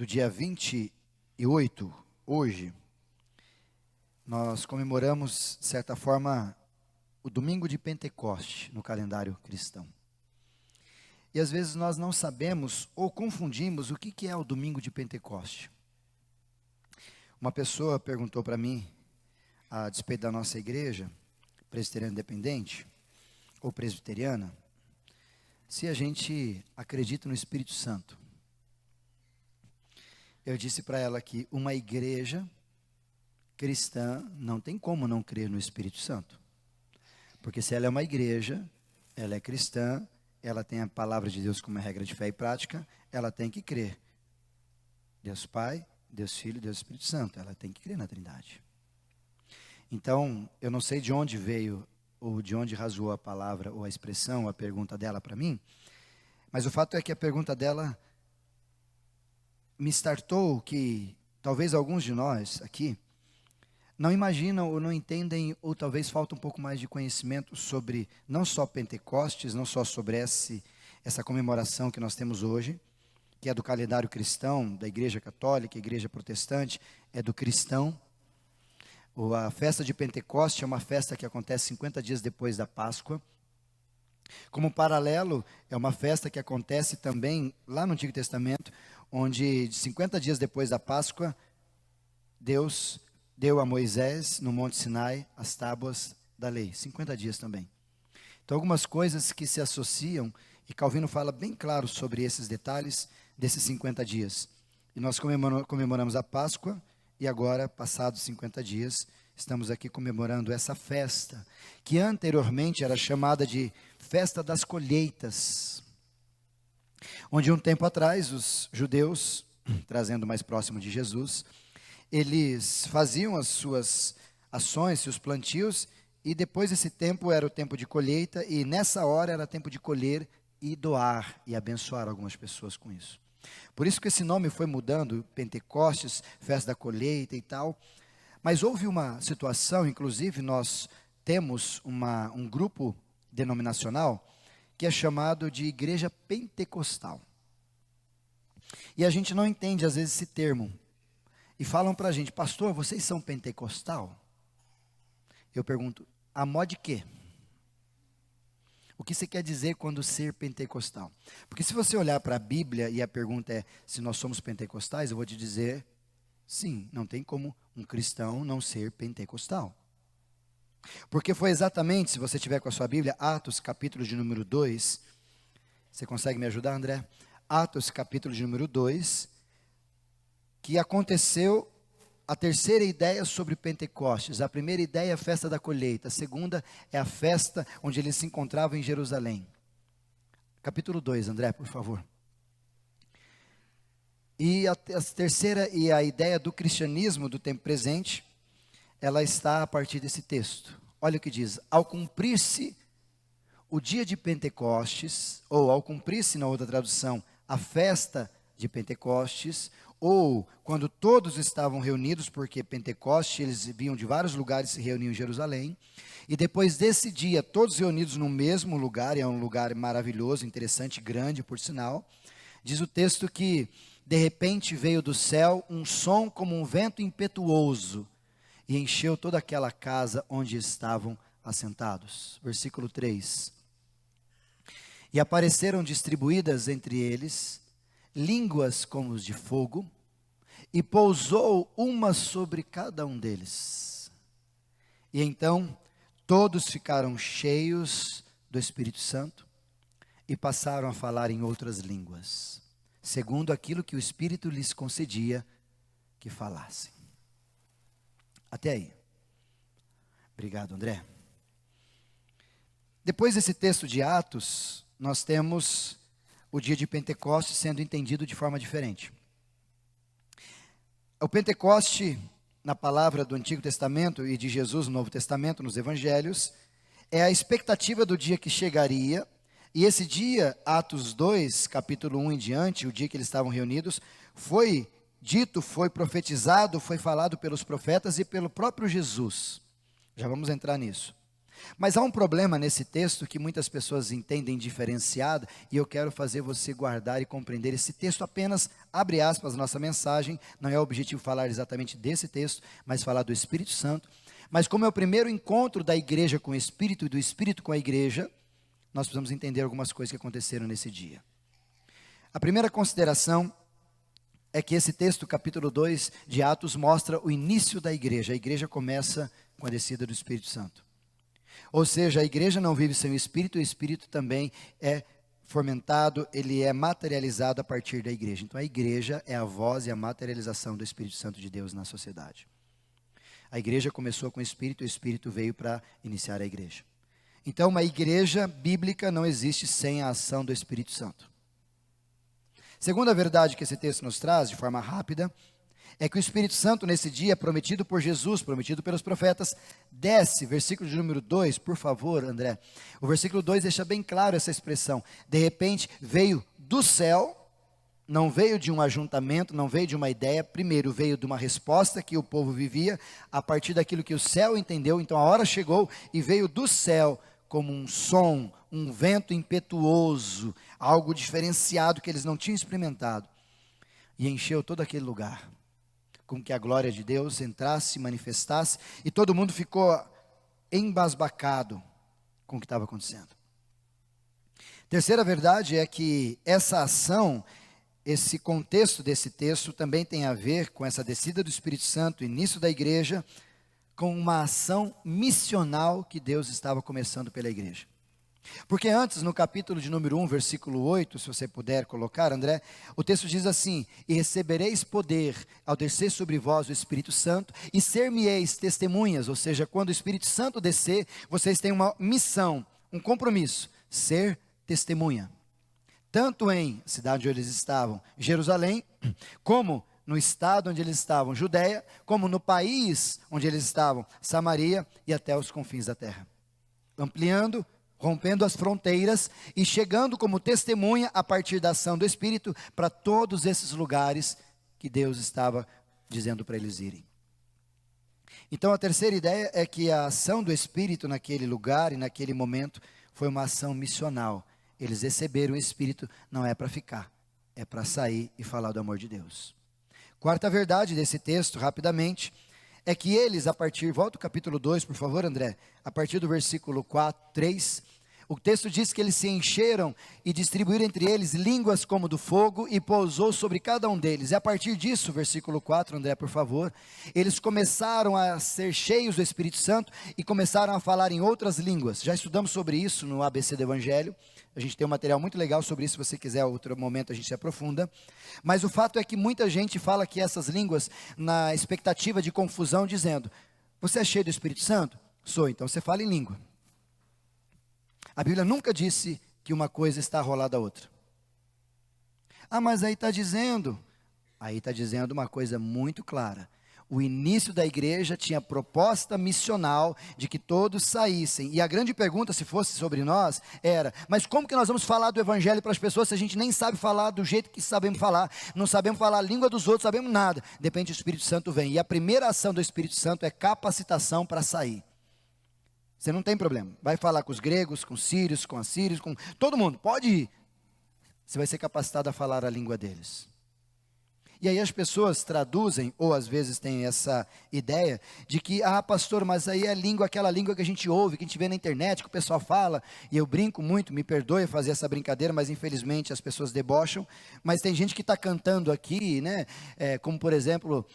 do dia 28, hoje, nós comemoramos, de certa forma, o domingo de Pentecoste no calendário cristão. E às vezes nós não sabemos ou confundimos o que é o domingo de Pentecoste. Uma pessoa perguntou para mim, a despeito da nossa igreja, presbiteriana independente, ou presbiteriana, se a gente acredita no Espírito Santo. Eu disse para ela que uma igreja cristã não tem como não crer no Espírito Santo. Porque se ela é uma igreja, ela é cristã, ela tem a palavra de Deus como regra de fé e prática, ela tem que crer. Deus Pai, Deus Filho, Deus Espírito Santo, ela tem que crer na Trindade. Então, eu não sei de onde veio, ou de onde rasgou a palavra, ou a expressão, a pergunta dela para mim, mas o fato é que a pergunta dela me startou que talvez alguns de nós aqui não imaginam ou não entendem, ou talvez falta um pouco mais de conhecimento sobre não só Pentecostes, não só sobre essa comemoração que nós temos hoje, que é do calendário cristão, da igreja católica, igreja protestante, é do cristão. A festa de Pentecoste é uma festa que acontece 50 dias depois da Páscoa. Como paralelo, é uma festa que acontece também lá no Antigo Testamento, onde 50 dias depois da Páscoa, Deus deu a Moisés, no Monte Sinai, as tábuas da lei. 50 dias também. Então, algumas coisas que se associam, e Calvino fala bem claro sobre esses detalhes desses 50 dias. E nós comemoramos a Páscoa, e agora, passados 50 dias, estamos aqui comemorando essa festa, que anteriormente era chamada de Festa das Colheitas, onde um tempo atrás, os judeus, trazendo mais próximo de Jesus, eles faziam as suas ações, seus plantios, e depois desse tempo era o tempo de colheita, e nessa hora era tempo de colher e doar, e abençoar algumas pessoas com isso. Por isso que esse nome foi mudando, Pentecostes, festa da colheita e tal, mas houve uma situação, inclusive nós temos um grupo denominacional, que é chamado de Igreja Pentecostal. E a gente não entende às vezes esse termo. E falam para a gente, pastor, vocês são pentecostal? Eu pergunto, a mó de quê? O que você quer dizer quando ser pentecostal? Porque se você olhar para a Bíblia e a pergunta é se nós somos pentecostais, eu vou te dizer, sim, não tem como um cristão não ser pentecostal. Porque foi exatamente, se você tiver com a sua Bíblia, Atos capítulo de número 2, você consegue me ajudar, André? Atos capítulo de número 2, que aconteceu a terceira ideia sobre Pentecostes. A primeira ideia é a festa da colheita. A segunda é a festa onde eles se encontravam em Jerusalém. Capítulo 2, André, por favor. E a terceira e a ideia do cristianismo do tempo presente, ela está a partir desse texto. Olha o que diz: ao cumprir-se o dia de Pentecostes, ou ao cumprir-se, na outra tradução, a festa de Pentecostes, ou quando todos estavam reunidos, porque Pentecoste, eles vinham de vários lugares, se reuniam em Jerusalém, e depois desse dia, todos reunidos no mesmo lugar, e é um lugar maravilhoso, interessante, grande, por sinal, diz o texto que, de repente, veio do céu um som como um vento impetuoso, e encheu toda aquela casa onde estavam assentados. Versículo 3. E apareceram distribuídas entre eles línguas como os de fogo, e pousou uma sobre cada um deles. E então todos ficaram cheios do Espírito Santo e passaram a falar em outras línguas, segundo aquilo que o Espírito lhes concedia que falassem. Até aí. Obrigado, André. Depois desse texto de Atos, nós temos o dia de Pentecostes sendo entendido de forma diferente. O Pentecoste, na palavra do Antigo Testamento e de Jesus no Novo Testamento, nos Evangelhos, é a expectativa do dia que chegaria, e esse dia, Atos 2, capítulo 1 em diante, o dia que eles estavam reunidos, foi dito, foi profetizado, foi falado pelos profetas e pelo próprio Jesus. Já vamos entrar nisso. Mas há um problema nesse texto que muitas pessoas entendem diferenciado, e eu quero fazer você guardar e compreender esse texto apenas, abre aspas, nossa mensagem, não é o objetivo falar exatamente desse texto, mas falar do Espírito Santo. Mas como é o primeiro encontro da igreja com o Espírito e do Espírito com a igreja, nós precisamos entender algumas coisas que aconteceram nesse dia. A primeira consideração é que esse texto, capítulo 2 de Atos, mostra o início da igreja. A igreja começa com a descida do Espírito Santo. Ou seja, a igreja não vive sem o Espírito também é fomentado, ele é materializado a partir da igreja. Então a igreja é a voz e a materialização do Espírito Santo de Deus na sociedade. A igreja começou com o Espírito veio para iniciar a igreja. Então uma igreja bíblica não existe sem a ação do Espírito Santo. Segunda verdade que esse texto nos traz, de forma rápida, é que o Espírito Santo nesse dia, prometido por Jesus, prometido pelos profetas, desce, versículo de número 2, por favor, André. O versículo 2 deixa bem claro essa expressão. De repente, veio do céu, não veio de um ajuntamento, não veio de uma ideia. Primeiro, veio de uma resposta que o povo vivia, a partir daquilo que o céu entendeu. Então, a hora chegou e veio do céu, como um som, um vento impetuoso, algo diferenciado que eles não tinham experimentado. E encheu todo aquele lugar, com que a glória de Deus entrasse, manifestasse, e todo mundo ficou embasbacado com o que estava acontecendo. Terceira verdade é que essa ação, esse contexto desse texto também tem a ver com essa descida do Espírito Santo, início da igreja, com uma ação missional que Deus estava começando pela igreja. Porque antes, no capítulo de número 1, versículo 8, se você puder colocar, André, o texto diz assim: e recebereis poder ao descer sobre vós o Espírito Santo, e ser-me-eis testemunhas, ou seja, quando o Espírito Santo descer, vocês têm uma missão, um compromisso, ser testemunha. Tanto em cidade onde eles estavam, Jerusalém, como no estado onde eles estavam, Judeia, como no país onde eles estavam, Samaria e até os confins da terra. Ampliando, rompendo as fronteiras e chegando como testemunha a partir da ação do Espírito para todos esses lugares que Deus estava dizendo para eles irem. Então a terceira ideia é que a ação do Espírito naquele lugar e naquele momento foi uma ação missional. Eles receberam o Espírito, não é para ficar, é para sair e falar do amor de Deus. Quarta verdade desse texto, rapidamente, é que eles, a partir, volta o capítulo 2, por favor, André, a partir do versículo 3, o texto diz que eles se encheram e distribuíram entre eles línguas como do fogo e pousou sobre cada um deles. E a partir disso, versículo 4, André, por favor, eles começaram a ser cheios do Espírito Santo e começaram a falar em outras línguas. Já estudamos sobre isso no ABC do Evangelho. A gente tem um material muito legal sobre isso, se você quiser, outro momento a gente se aprofunda. Mas o fato é que muita gente fala que essas línguas, na expectativa de confusão, dizendo: você é cheio do Espírito Santo? Sou, então você fala em língua. A Bíblia nunca disse que uma coisa está rolada a outra. Ah, mas aí está dizendo uma coisa muito clara. O início da igreja tinha proposta missional de que todos saíssem. E a grande pergunta, se fosse sobre nós, era: mas como que nós vamos falar do evangelho para as pessoas se a gente nem sabe falar do jeito que sabemos falar? Não sabemos falar a língua dos outros, sabemos nada. De repente o Espírito Santo vem. E a primeira ação do Espírito Santo é capacitação para sair. Você não tem problema. Vai falar com os gregos, com os sírios, com assírios, com todo mundo. Pode ir. Você vai ser capacitado a falar a língua deles. E aí as pessoas traduzem, ou às vezes têm essa ideia, de que, pastor, mas aí é língua, aquela língua que a gente ouve, que a gente vê na internet, que o pessoal fala, e eu brinco muito, me perdoe fazer essa brincadeira, mas infelizmente as pessoas debocham, mas tem gente que está cantando aqui, né, como por exemplo,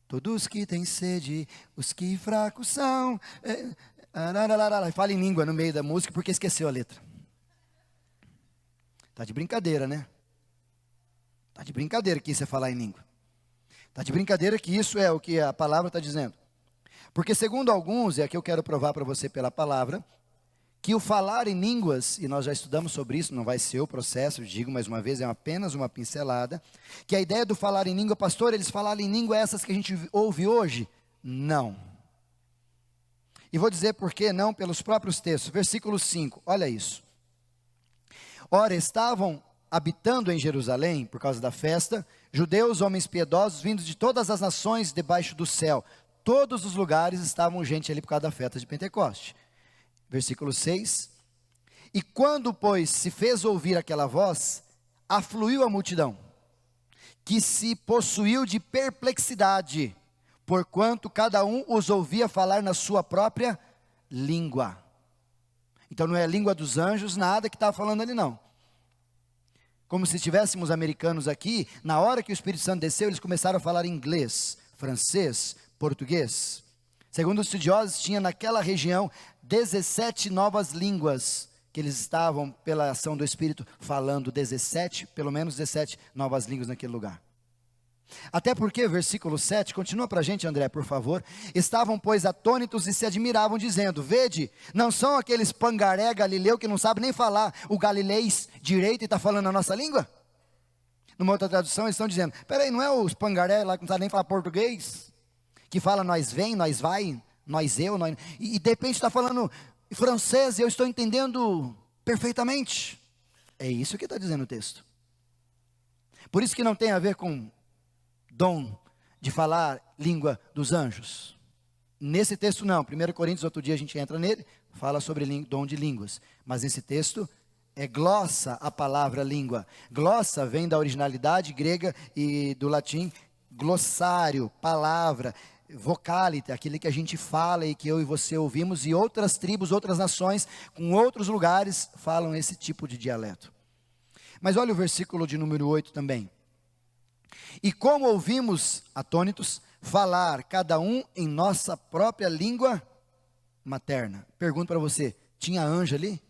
todos que têm sede, os que fracos são, fala em língua no meio da música, porque esqueceu a letra. Está de brincadeira, né? Está de brincadeira que isso é falar em língua. Está de brincadeira que isso é o que a palavra está dizendo. Porque segundo alguns, e aqui eu quero provar para você pela palavra, que o falar em línguas, e nós já estudamos sobre isso, não vai ser o processo, digo mais uma vez, é apenas uma pincelada, que a ideia do falar em língua, pastor, eles falaram em língua essas que a gente ouve hoje? Não. E vou dizer por que não, pelos próprios textos. Versículo 5, olha isso. Ora, estavam habitando em Jerusalém, por causa da festa, judeus, homens piedosos, vindos de todas as nações debaixo do céu. Todos os lugares estavam gente ali por causa da festa de Pentecoste. Versículo 6. E quando, pois, se fez ouvir aquela voz, afluiu a multidão, que se possuiu de perplexidade, porquanto cada um os ouvia falar na sua própria língua. Então não é a língua dos anjos, nada que estava falando ali não. Como se tivéssemos americanos aqui, na hora que o Espírito Santo desceu, eles começaram a falar inglês, francês, português. Segundo os estudiosos, tinha naquela região 17 novas línguas, que eles estavam, pela ação do Espírito, falando 17, pelo menos 17 novas línguas naquele lugar. Até porque, versículo 7, continua para a gente, André, por favor. Estavam, pois, atônitos e se admiravam, dizendo: vede, não são aqueles pangaré galileu que não sabe nem falar o galilês direito e está falando a nossa língua? Numa outra tradução, eles estão dizendo: peraí, não é os pangaré lá que não sabe nem falar português? Que fala nós vem, nós vai, nós eu, nós... E de repente está falando francês e eu estou entendendo perfeitamente. É isso que está dizendo o texto. Por isso que não tem a ver com dom de falar língua dos anjos. Nesse texto não, 1 Coríntios, outro dia a gente entra nele, fala sobre dom de línguas. Mas nesse texto é glossa a palavra língua. Glossa vem da originalidade grega e do latim glossário, palavra, vocality, aquele que a gente fala e que eu e você ouvimos, e outras tribos, outras nações, com outros lugares, falam esse tipo de dialeto. Mas olha o versículo de número 8 também. E como ouvimos, atônitos, falar cada um em nossa própria língua materna. Pergunto para você, tinha anjo ali?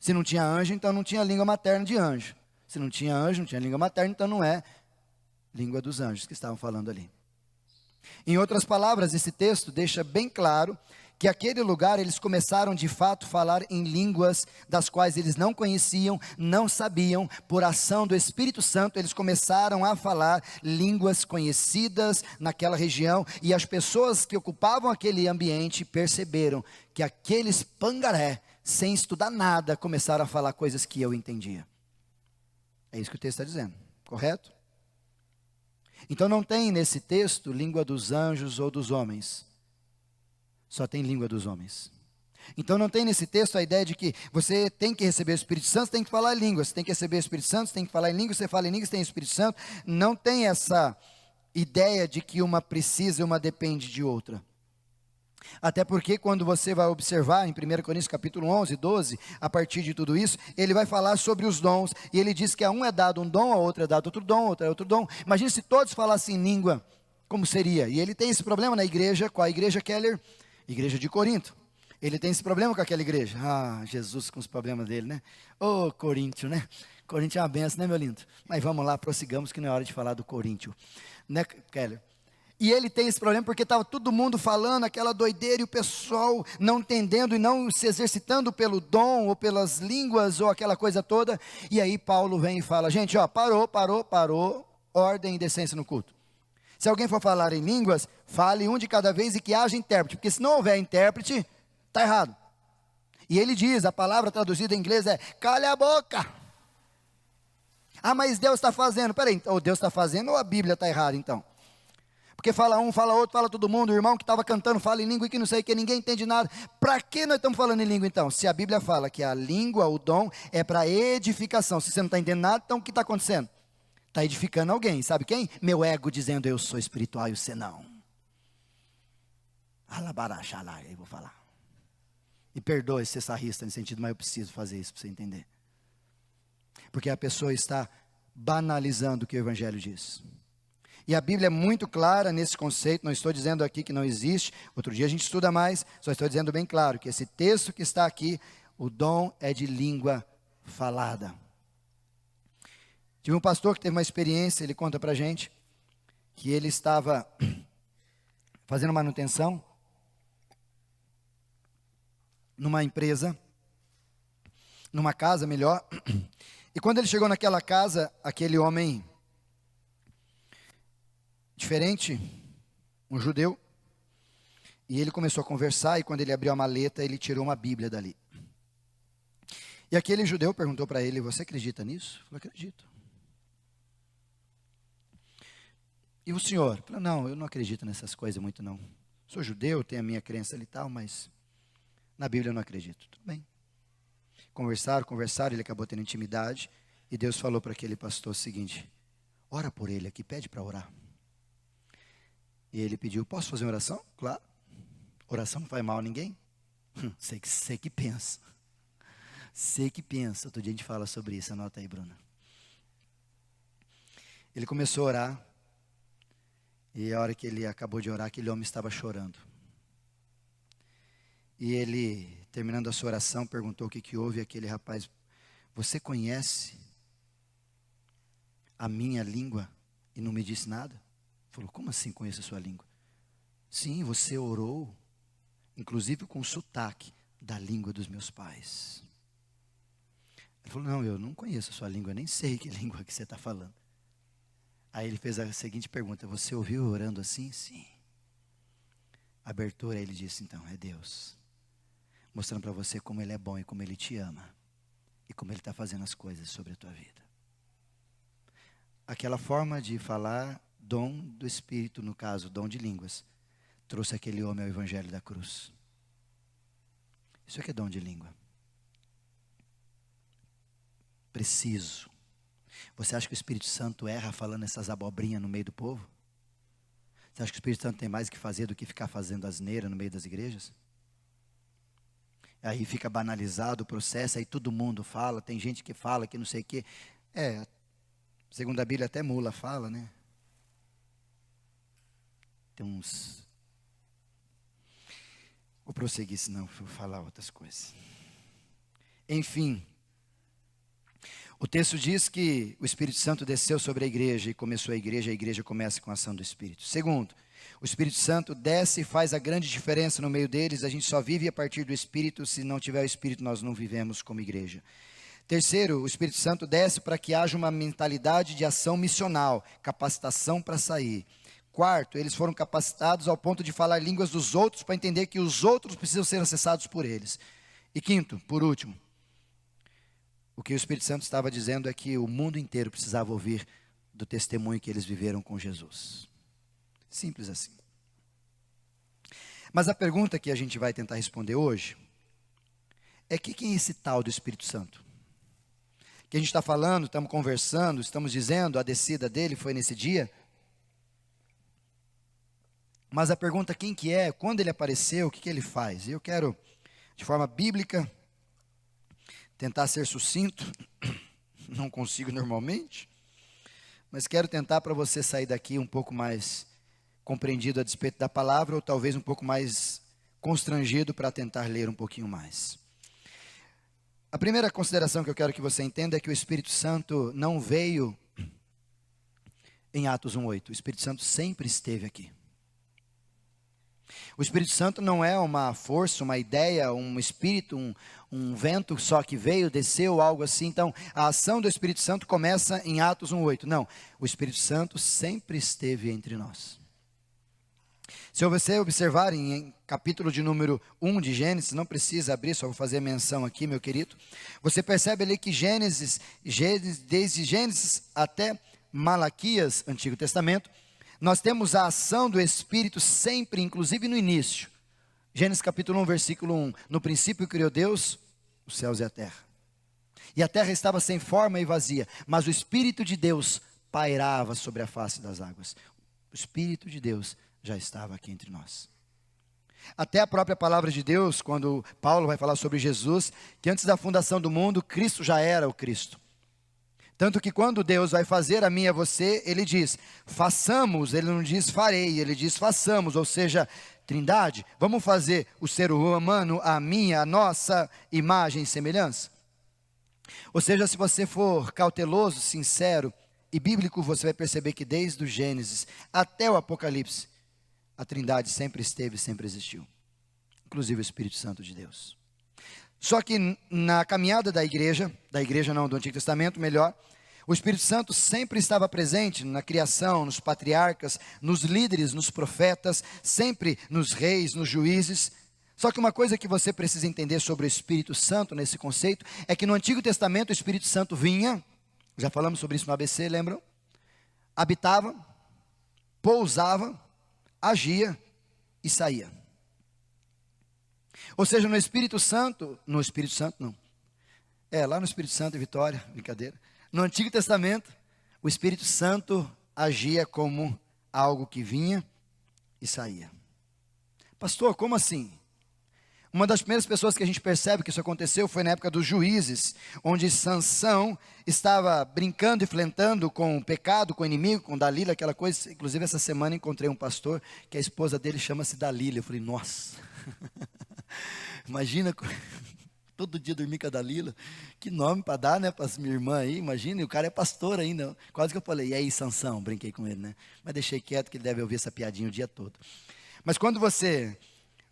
Se não tinha anjo, então não tinha língua materna de anjo. Se não tinha anjo, não tinha língua materna, então não é língua dos anjos que estavam falando ali. Em outras palavras, esse texto deixa bem claro que aquele lugar eles começaram de fato a falar em línguas das quais eles não conheciam, não sabiam, por ação do Espírito Santo, eles começaram a falar línguas conhecidas naquela região, e as pessoas que ocupavam aquele ambiente perceberam que aqueles pangaré, sem estudar nada, começaram a falar coisas que eu entendia. É isso que o texto está dizendo, correto? Então não tem nesse texto língua dos anjos ou dos homens. Só tem língua dos homens. Então não tem nesse texto a ideia de que você tem que receber o Espírito Santo, você tem que falar em línguas. Você tem que receber o Espírito Santo, você tem que falar em línguas, você fala em línguas, você tem o Espírito Santo. Não tem essa ideia de que uma precisa e uma depende de outra. Até porque quando você vai observar em 1 Coríntios capítulo 11, 12, a partir de tudo isso, ele vai falar sobre os dons, e ele diz que a um é dado um dom, a outro é dado outro dom, a outro é outro dom. Imagina se todos falassem em língua, como seria? E ele tem esse problema na igreja, com a igreja Keller, igreja de Corinto. Ele tem esse problema com aquela igreja. Ah, Jesus com os problemas dele, né? Ô, Coríntio, né? Coríntio é uma benção, né, meu lindo? Mas vamos lá, prossigamos, que não é hora de falar do Coríntio, né, Keller? E ele tem esse problema porque estava todo mundo falando aquela doideira e o pessoal não entendendo e não se exercitando pelo dom ou pelas línguas ou aquela coisa toda. E aí Paulo vem e fala: gente, ó, parou, ordem e decência no culto. Se alguém for falar em línguas, fale um de cada vez e que haja intérprete, porque se não houver intérprete, está errado. E ele diz, a palavra traduzida em inglês é: cale a boca. Ah, mas Deus está fazendo. Peraí, ou Deus está fazendo ou a Bíblia está errada então? Porque fala um, fala outro, fala todo mundo, o irmão que estava cantando fala em língua e que não sei o que, ninguém entende nada. Para que nós estamos falando em língua então? Se a Bíblia fala que a língua, o dom, é para edificação. Se você não está entendendo nada, então o que está acontecendo? Está edificando alguém, sabe quem? Meu ego dizendo: eu sou espiritual e você não. Alabaraxalá, eu vou falar. E perdoe ser sarrista nesse sentido, mas eu preciso fazer isso para você entender. Porque a pessoa está banalizando o que o Evangelho diz. E a Bíblia é muito clara nesse conceito, não estou dizendo aqui que não existe, outro dia a gente estuda mais, só estou dizendo bem claro que esse texto que está aqui, o dom é de língua falada. Tive um pastor que teve uma experiência, ele conta para a gente, que ele estava fazendo manutenção numa empresa, numa casa melhor, e quando ele chegou naquela casa, aquele homem diferente, um judeu, e ele começou a conversar, e quando ele abriu a maleta, ele tirou uma Bíblia dali. E aquele judeu perguntou para ele: você acredita nisso? Ele falou: acredito. E o senhor? Ele falou: não, eu não acredito nessas coisas muito não. Sou judeu, tenho a minha crença ali e tal, mas Na Bíblia eu não acredito. Tudo bem. Conversaram, ele acabou tendo intimidade. E Deus falou para aquele pastor o seguinte: ora por ele aqui, pede para orar. E ele pediu: posso fazer uma oração? Claro. Oração não faz mal a ninguém. Sei que pensa. Sei que pensa. Outro dia a gente fala sobre isso, anota aí, Bruna. Ele começou a orar. E a hora que ele acabou de orar, aquele homem estava chorando. E ele, terminando a sua oração, perguntou o que houve. E aquele rapaz: você conhece a minha língua e não me disse nada? Falou: como assim conheço a sua língua? Sim, você orou, inclusive com o sotaque da língua dos meus pais. Ele falou: não, eu não conheço a sua língua, eu nem sei que língua que você está falando. Aí ele fez a seguinte pergunta: você ouviu orando assim? Sim. Abertura, ele disse: então, é Deus mostrando para você como Ele é bom e como Ele te ama. E como Ele está fazendo as coisas sobre a tua vida. Aquela forma de falar, dom do Espírito, no caso, dom de línguas, trouxe aquele homem ao Evangelho da cruz. Isso aqui é dom de língua. Preciso. Você acha que o Espírito Santo erra falando essas abobrinhas no meio do povo? Você acha que o Espírito Santo tem mais o que fazer do que ficar fazendo asneira no meio das igrejas? Aí fica banalizado o processo, aí todo mundo fala, tem gente que fala que não sei o quê. Segundo a Bíblia até mula fala, né? Tem uns... Vou prosseguir, senão vou falar outras coisas. Enfim, o texto diz que o Espírito Santo desceu sobre a igreja e começou a igreja começa com a ação do Espírito. Segundo, o Espírito Santo desce e faz a grande diferença no meio deles. A gente só vive a partir do Espírito. Se não tiver o Espírito, nós não vivemos como igreja. Terceiro, o Espírito Santo desce para que haja uma mentalidade de ação missional, capacitação para sair. Quarto, eles foram capacitados ao ponto de falar línguas dos outros para entender que os outros precisam ser acessados por eles. E quinto, por último, o que o Espírito Santo estava dizendo é que o mundo inteiro precisava ouvir do testemunho que eles viveram com Jesus. Simples assim. Mas a pergunta que a gente vai tentar responder hoje é quem é esse tal do Espírito Santo? Que a gente está falando, estamos conversando, estamos dizendo, a descida dele foi nesse dia. Mas a pergunta quem que é, quando ele apareceu, o que ele faz? E eu quero, de forma bíblica, tentar ser sucinto, não consigo normalmente, mas quero tentar para você sair daqui um pouco mais compreendido a despeito da palavra, ou talvez um pouco mais constrangido para tentar ler um pouquinho mais. A primeira consideração que eu quero que você entenda é que o Espírito Santo não veio em Atos 1:8. O Espírito Santo sempre esteve aqui. O Espírito Santo não é uma força, uma ideia, um espírito, um vento só que veio, desceu, algo assim. Então, a ação do Espírito Santo começa em Atos 1:8. Não, o Espírito Santo sempre esteve entre nós. Se você observar em capítulo de número 1 de Gênesis, não precisa abrir, só vou fazer menção aqui, meu querido. Você percebe ali que desde Gênesis até Malaquias, Antigo Testamento, nós temos a ação do Espírito sempre, inclusive no início. Gênesis capítulo 1, versículo 1. No princípio criou Deus os céus e a terra. E a terra estava sem forma e vazia, mas o Espírito de Deus pairava sobre a face das águas. O Espírito de Deus já estava aqui entre nós. Até a própria palavra de Deus, quando Paulo vai falar sobre Jesus, que antes da fundação do mundo, Cristo já era o Cristo. Tanto que quando Deus vai fazer a mim e a você, Ele diz, façamos, Ele não diz farei, Ele diz façamos, ou seja, Trindade, vamos fazer o ser humano a minha, a nossa imagem e semelhança? Ou seja, se você for cauteloso, sincero e bíblico, você vai perceber que desde o Gênesis até o Apocalipse, a Trindade sempre esteve, sempre existiu, inclusive o Espírito Santo de Deus. Só que na caminhada da igreja não, do Antigo Testamento, melhor, o Espírito Santo sempre estava presente na criação, nos patriarcas, nos líderes, nos profetas, sempre nos reis, nos juízes. Só que uma coisa que você precisa entender sobre o Espírito Santo nesse conceito, é que no Antigo Testamento o Espírito Santo vinha, já falamos sobre isso no ABC, lembram? Habitava, pousava, agia e saía. Ou seja, no Espírito Santo não. Lá no Espírito Santo, Vitória, brincadeira. No Antigo Testamento, o Espírito Santo agia como algo que vinha e saía. Pastor, como assim? Uma das primeiras pessoas que a gente percebe que isso aconteceu foi na época dos juízes, onde Sansão estava brincando e flertando com o pecado, com o inimigo, com Dalila, aquela coisa. Inclusive, essa semana encontrei um pastor que a esposa dele chama-se Dalila. Eu falei, nossa, imagina todo dia dormir com a Dalila, que nome para dar, né, para minha irmã aí, imagina, e o cara é pastor ainda. Quase que eu falei, e aí, Sansão? Brinquei com ele, né? Mas deixei quieto, que ele deve ouvir essa piadinha o dia todo. Mas quando você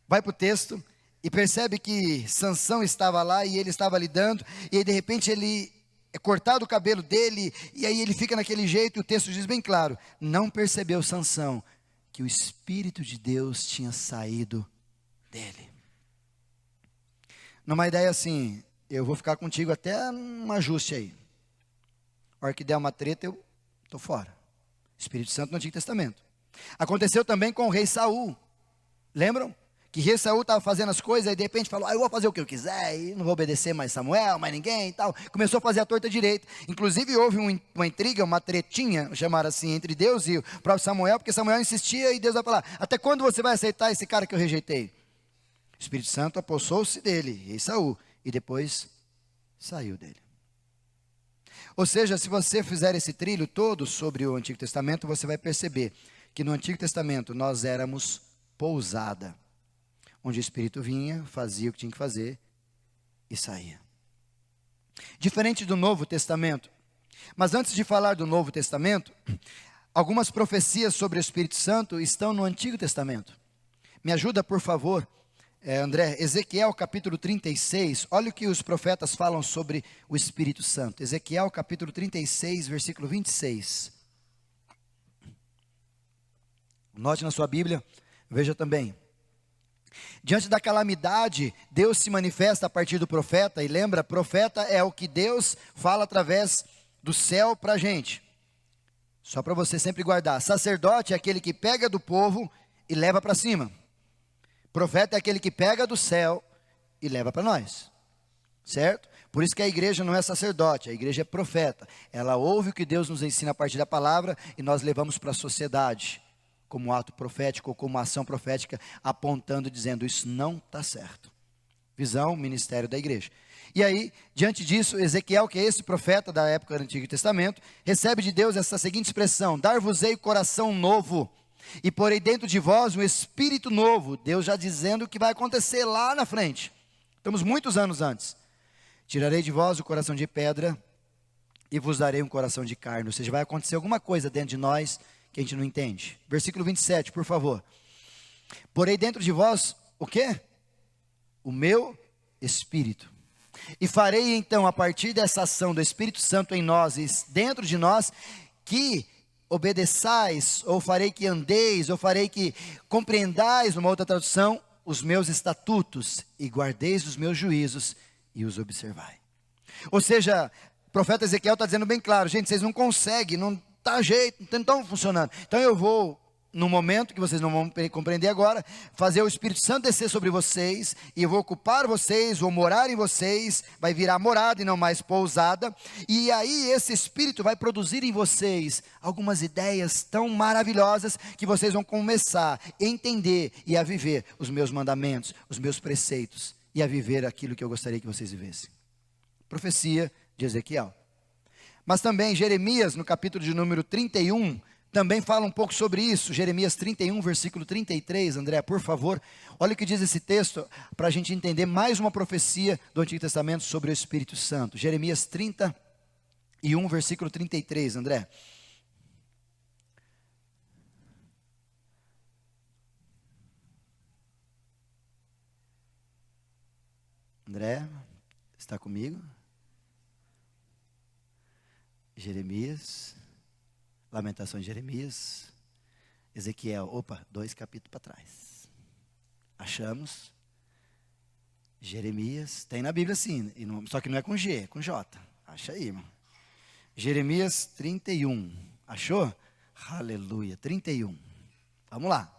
vai para o texto e percebe que Sansão estava lá e ele estava lidando, e aí de repente ele é cortado o cabelo dele, e aí ele fica naquele jeito, e o texto diz bem claro, não percebeu Sansão que o Espírito de Deus tinha saído dele. Numa ideia assim, eu vou ficar contigo até um ajuste aí. A hora que der uma treta, eu estou fora. Espírito Santo no Antigo Testamento. Aconteceu também com o rei Saul. Lembram? Que rei Saul estava fazendo as coisas e de repente falou, eu vou fazer o que eu quiser e não vou obedecer mais Samuel, mais ninguém e tal. Começou a fazer a torta direita. Inclusive houve uma intriga, uma tretinha, chamaram assim, entre Deus e o próprio Samuel, porque Samuel insistia e Deus vai falar, até quando você vai aceitar esse cara que eu rejeitei? O Espírito Santo apossou-se dele, rei Saul, e depois saiu dele. Ou seja, se você fizer esse trilho todo sobre o Antigo Testamento, você vai perceber que no Antigo Testamento nós éramos pousada, onde o Espírito vinha, fazia o que tinha que fazer e saía. Diferente do Novo Testamento. Mas antes de falar do Novo Testamento, algumas profecias sobre o Espírito Santo estão no Antigo Testamento. Me ajuda, por favor, André, Ezequiel capítulo 36, olha o que os profetas falam sobre o Espírito Santo. Ezequiel capítulo 36, versículo 26. Note na sua Bíblia, veja também. Diante da calamidade, Deus se manifesta a partir do profeta, e lembra, profeta é o que Deus fala através do céu para a gente. Só para você sempre guardar, sacerdote é aquele que pega do povo e leva para cima. Profeta é aquele que pega do céu e leva para nós, certo? Por isso que a igreja não é sacerdote, a igreja é profeta. Ela ouve o que Deus nos ensina a partir da palavra e nós levamos para a sociedade, como ato profético ou como ação profética, apontando, dizendo, isso não está certo. Visão, ministério da igreja. E aí, diante disso, Ezequiel, que é esse profeta da época do Antigo Testamento, recebe de Deus essa seguinte expressão, dar-vos-ei coração novo, e porei dentro de vós um espírito novo. Deus já dizendo o que vai acontecer lá na frente. Estamos muitos anos antes. Tirarei de vós o coração de pedra e vos darei um coração de carne. Ou seja, vai acontecer alguma coisa dentro de nós que a gente não entende. Versículo 27, por favor. Porei dentro de vós o quê? O meu espírito. E farei então, a partir dessa ação do Espírito Santo em nós e dentro de nós, que obedeçais, ou farei que andeis, ou farei que compreendais, numa outra tradução, os meus estatutos, e guardeis os meus juízos, e os observai. Ou seja, o profeta Ezequiel está dizendo bem claro, gente, vocês não conseguem, não está jeito, não estão funcionando. Então eu vou, no momento que vocês não vão compreender agora, fazer o Espírito Santo descer sobre vocês, e eu vou ocupar vocês, vou morar em vocês, vai virar morada e não mais pousada, e aí esse Espírito vai produzir em vocês algumas ideias tão maravilhosas, que vocês vão começar a entender e a viver os meus mandamentos, os meus preceitos, e a viver aquilo que eu gostaria que vocês vivessem. Profecia de Ezequiel. Mas também Jeremias, no capítulo de número 31, também fala um pouco sobre isso. Jeremias 31, versículo 33, André, por favor. Olha o que diz esse texto, para a gente entender mais uma profecia do Antigo Testamento sobre o Espírito Santo. Jeremias 31, versículo 33, André. André, está comigo? Jeremias, Lamentações de Jeremias, Ezequiel, 2 capítulos para trás. Achamos, Jeremias, tem na Bíblia sim, só que não é com G, é com J. Acha aí, irmão. Jeremias 31, achou? Aleluia, 31. Vamos lá.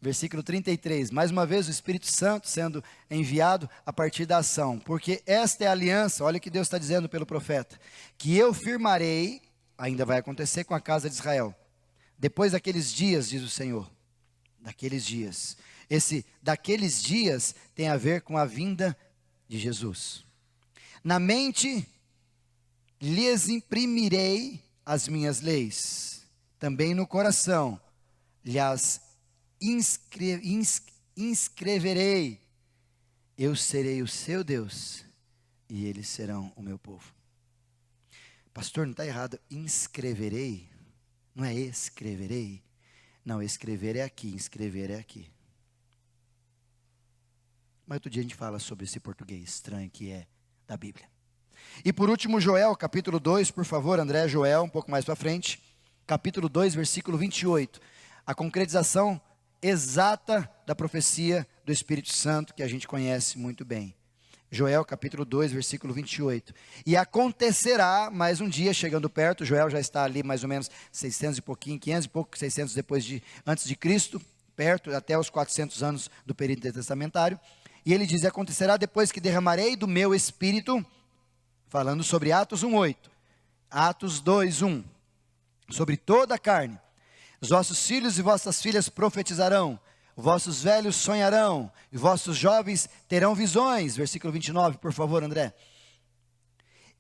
Versículo 33, mais uma vez o Espírito Santo sendo enviado a partir da ação, porque esta é a aliança, olha o que Deus está dizendo pelo profeta, que eu firmarei, ainda vai acontecer com a casa de Israel, depois daqueles dias, diz o Senhor, daqueles dias, daqueles dias tem a ver com a vinda de Jesus, na mente lhes imprimirei as minhas leis, também no coração lhes inscreverei, eu serei o seu Deus, e eles serão o meu povo. Pastor, não está errado, inscreverei, não é escreverei, não, escrever é aqui, inscrever é aqui. Mas outro dia a gente fala sobre esse português estranho que é da Bíblia. E por último, Joel, capítulo 2, por favor, André, Joel, um pouco mais para frente, capítulo 2, versículo 28, a concretização exata da profecia do Espírito Santo, que a gente conhece muito bem. Joel, capítulo 2, versículo 28. E acontecerá, mais um dia, chegando perto, Joel já está ali mais ou menos 600 e pouquinho, 500 e pouco, 600 antes de Cristo, perto, até os 400 anos do período intertestamentário. E ele diz, acontecerá depois que derramarei do meu Espírito, falando sobre Atos 1:8, Atos 2:1, sobre toda a carne. Os vossos filhos e vossas filhas profetizarão, vossos velhos sonharão, e vossos jovens terão visões. Versículo 29, por favor, André.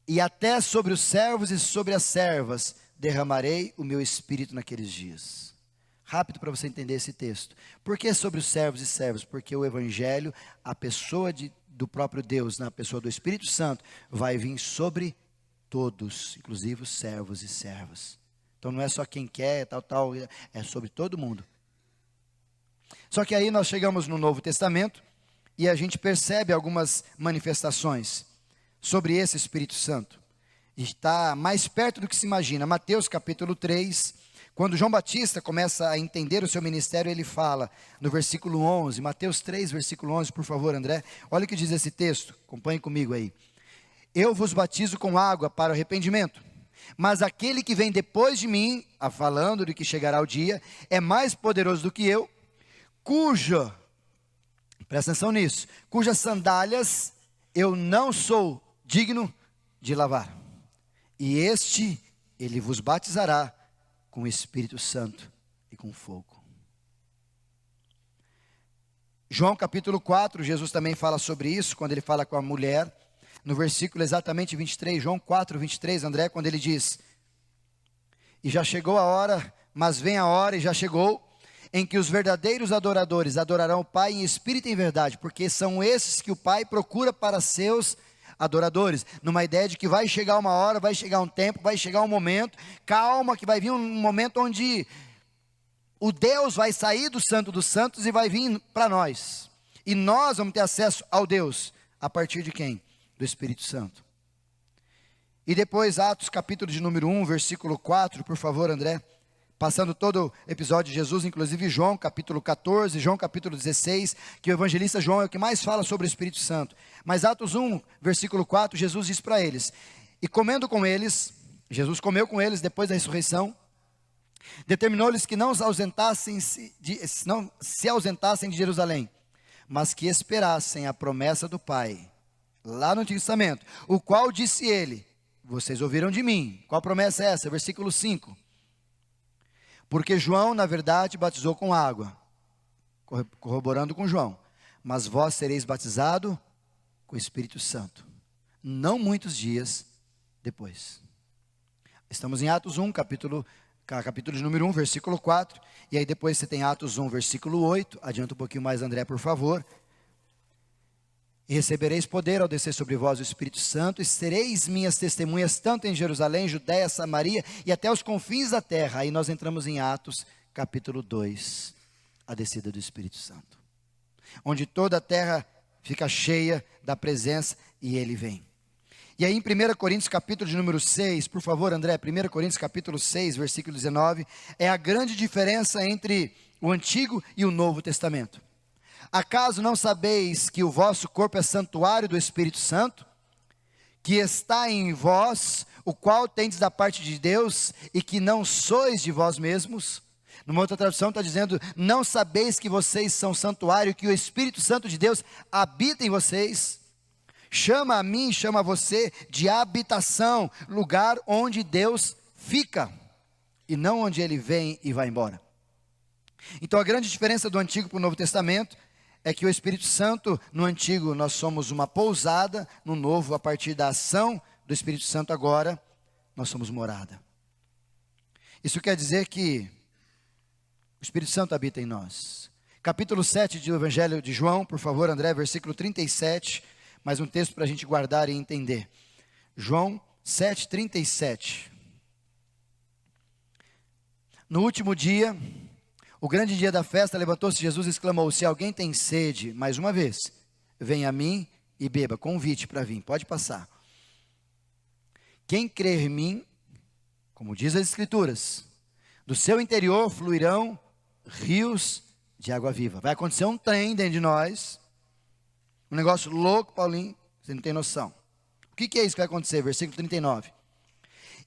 E até sobre os servos e sobre as servas derramarei o meu espírito naqueles dias. Rápido para você entender esse texto. Por que sobre os servos e servas? Porque o evangelho, a pessoa do próprio Deus, na pessoa do Espírito Santo, vai vir sobre todos, inclusive os servos e servas. Então não é só quem quer, tal, é sobre todo mundo. Só que aí nós chegamos no Novo Testamento e a gente percebe algumas manifestações sobre esse Espírito Santo. Está mais perto do que se imagina. Mateus capítulo 3, quando João Batista começa a entender o seu ministério, ele fala no versículo 11, Mateus 3, versículo 11, por favor, André. Olha o que diz esse texto, acompanhe comigo aí. Eu vos batizo com água para o arrependimento. Mas aquele que vem depois de mim, falando de que chegará o dia, é mais poderoso do que eu, presta atenção nisso, cujas sandálias eu não sou digno de lavar. E ele vos batizará com o Espírito Santo e com fogo. João capítulo 4, Jesus também fala sobre isso, quando ele fala com a mulher, no versículo exatamente 23, João 4, 23, André, quando ele diz, e já chegou a hora, mas vem a hora e já chegou, em que os verdadeiros adoradores adorarão o Pai em espírito e em verdade, porque são esses que o Pai procura para seus adoradores, numa ideia de que vai chegar uma hora, vai chegar um tempo, vai chegar um momento, calma, que vai vir um momento onde o Deus vai sair do Santo dos Santos e vai vir para nós, e nós vamos ter acesso ao Deus, a partir de quem? Do Espírito Santo. E depois Atos capítulo de número 1, versículo 4, por favor, André, passando todo o episódio de Jesus, inclusive João capítulo 14, João capítulo 16, que o evangelista João é o que mais fala sobre o Espírito Santo, mas Atos 1, versículo 4, Jesus diz para eles, e comendo com eles, Jesus comeu com eles depois da ressurreição, determinou-lhes que não se ausentassem de Jerusalém, mas que esperassem a promessa do Pai, lá no Antigo Testamento, o qual disse ele, vocês ouviram de mim, qual promessa é essa? Versículo 5, porque João na verdade batizou com água, corroborando com João, mas vós sereis batizado com o Espírito Santo, não muitos dias depois. Estamos em Atos 1, capítulo de número 1, versículo 4, e aí depois você tem Atos 1, versículo 8, adianta um pouquinho mais, André, por favor. E recebereis poder ao descer sobre vós o Espírito Santo, e sereis minhas testemunhas, tanto em Jerusalém, Judéia, Samaria, e até os confins da terra. Aí nós entramos em Atos, capítulo 2, a descida do Espírito Santo, onde toda a terra fica cheia da presença, e ele vem. E aí em 1 Coríntios, capítulo de número 6, por favor, André, 1 Coríntios, capítulo 6, versículo 19, é a grande diferença entre o Antigo e o Novo Testamento. Acaso não sabeis que o vosso corpo é santuário do Espírito Santo, que está em vós, o qual tendes da parte de Deus, e que não sois de vós mesmos? Numa outra tradução está dizendo: não sabeis que vocês são santuário, que o Espírito Santo de Deus habita em vocês? Chama a mim, chama a você de habitação, lugar onde Deus fica, e não onde Ele vem e vai embora. Então a grande diferença do Antigo para o Novo Testamento é que o Espírito Santo, no Antigo nós somos uma pousada, no Novo, a partir da ação do Espírito Santo agora, nós somos morada. Isso quer dizer que o Espírito Santo habita em nós. Capítulo 7 do Evangelho de João, por favor, André, versículo 37, mais um texto para a gente guardar e entender. João 7, 37. No último dia, o grande dia da festa, levantou-se Jesus e exclamou: se alguém tem sede, mais uma vez, venha a mim e beba. Convite para vir, pode passar. Quem crer em mim, como diz as Escrituras, do seu interior fluirão rios de água viva. Vai acontecer um trem dentro de nós, um negócio louco, Paulinho, você não tem noção. O que é isso que vai acontecer? Versículo 39.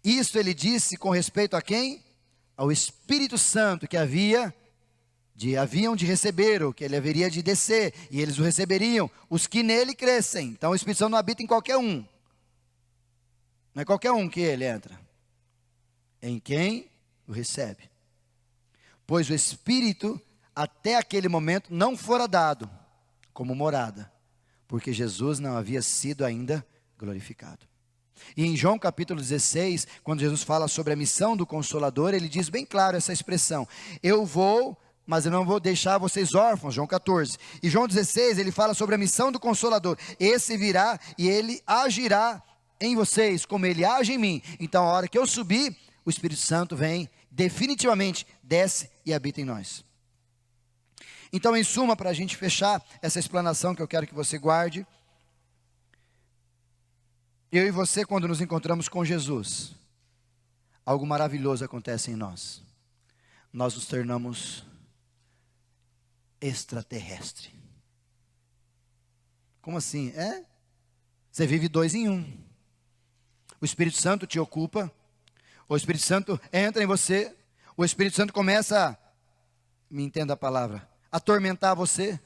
Isso ele disse com respeito a quem? Ao Espírito Santo que haviam de receber, ou que ele haveria de descer, e eles o receberiam, os que nele crescem. Então o Espírito Santo não habita em qualquer um. Não é qualquer um que ele entra. Em quem o recebe. Pois o Espírito, até aquele momento, não fora dado como morada, porque Jesus não havia sido ainda glorificado. E em João capítulo 16, quando Jesus fala sobre a missão do Consolador, ele diz bem claro essa expressão: eu vou, mas eu não vou deixar vocês órfãos, João 14. E João 16, ele fala sobre a missão do Consolador: esse virá e ele agirá em vocês, como ele age em mim. Então a hora que eu subir, o Espírito Santo vem, definitivamente desce e habita em nós. Então, em suma, para a gente fechar essa explanação que eu quero que você guarde, eu e você, quando nos encontramos com Jesus, algo maravilhoso acontece em nós. Nós nos tornamos extraterrestre. Como assim? Você vive 2 em 1. O Espírito Santo te ocupa, o Espírito Santo entra em você, o Espírito Santo começa, me entenda a palavra, atormentar você.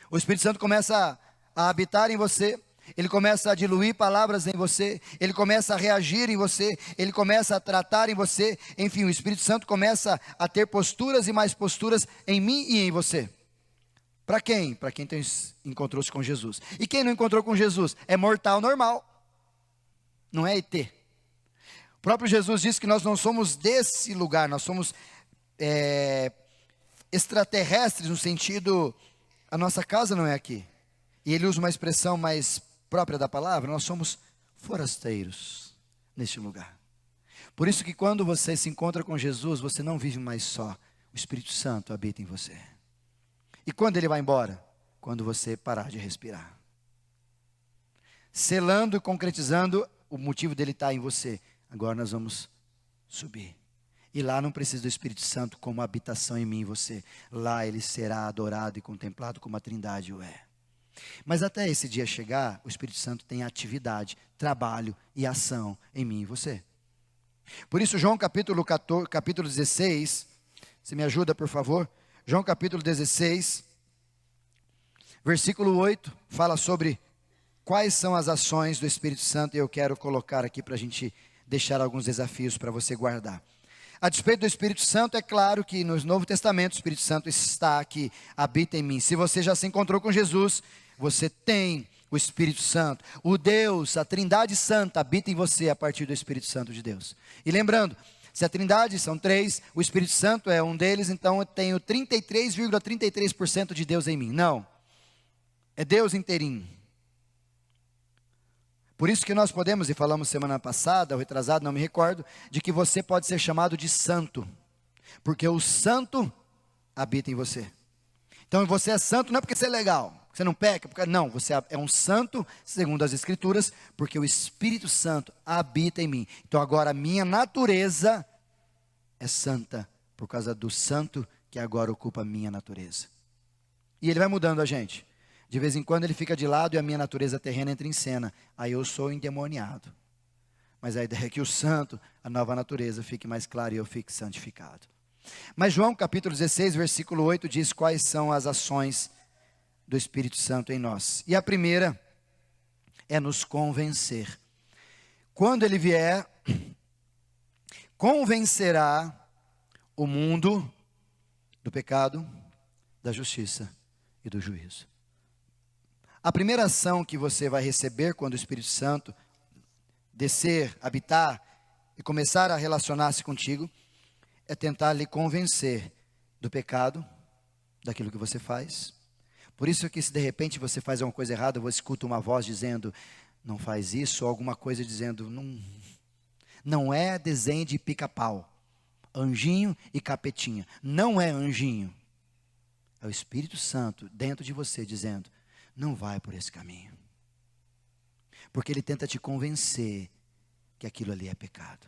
O Espírito Santo começa a habitar em você, ele começa a diluir palavras em você, ele começa a reagir em você, ele começa a tratar em você, enfim, o Espírito Santo começa a ter posturas e mais posturas em mim e em você. Para quem? Para quem encontrou-se com Jesus. E quem não encontrou com Jesus? É mortal normal, não é ET. O próprio Jesus disse que nós não somos desse lugar, nós somos extraterrestres no sentido, a nossa casa não é aqui. E ele usa uma expressão mais própria da palavra: nós somos forasteiros neste lugar. Por isso que quando você se encontra com Jesus, você não vive mais só, o Espírito Santo habita em você. E quando ele vai embora? Quando você parar de respirar. Selando e concretizando o motivo dele estar em você. Agora nós vamos subir. E lá não precisa do Espírito Santo como habitação em mim e você. Lá ele será adorado e contemplado como a Trindade o é. Mas até esse dia chegar, o Espírito Santo tem atividade, trabalho e ação em mim e você. Por isso, João capítulo 16, você me ajuda por favor? João capítulo 16, versículo 8, fala sobre quais são as ações do Espírito Santo. E eu quero colocar aqui para a gente deixar alguns desafios para você guardar. A despeito do Espírito Santo, é claro que no Novo Testamento o Espírito Santo está aqui, habita em mim. Se você já se encontrou com Jesus, você tem o Espírito Santo. O Deus, a Trindade Santa, habita em você a partir do Espírito Santo de Deus. E lembrando, se a Trindade são 3, o Espírito Santo é um deles, então eu tenho 33,33% de Deus em mim. Não, é Deus inteirinho. Por isso que nós podemos, e falamos semana passada, ou retrasado, não me recordo, de que você pode ser chamado de santo, porque o santo habita em você. Então você é santo não é porque você é legal, você não peca, não, você é um santo, segundo as Escrituras, porque o Espírito Santo habita em mim. Então agora a minha natureza é santa, por causa do santo que agora ocupa a minha natureza. E ele vai mudando a gente. De vez em quando ele fica de lado e a minha natureza terrena entra em cena. Aí eu sou endemoniado. Mas a ideia é que o santo, a nova natureza, fique mais clara e eu fique santificado. Mas João capítulo 16, versículo 8 diz quais são as ações do Espírito Santo em nós. E a primeira é nos convencer. Quando ele vier, convencerá o mundo do pecado, da justiça e do juízo. A primeira ação que você vai receber quando o Espírito Santo descer, habitar e começar a relacionar-se contigo, é tentar lhe convencer do pecado, daquilo que você faz. Por isso que se de repente você faz alguma coisa errada, você escuta uma voz dizendo, não faz isso, ou alguma coisa dizendo, não é desenho de pica-pau, anjinho e capetinha, não é anjinho, é o Espírito Santo dentro de você dizendo, não vai por esse caminho, porque ele tenta te convencer que aquilo ali é pecado.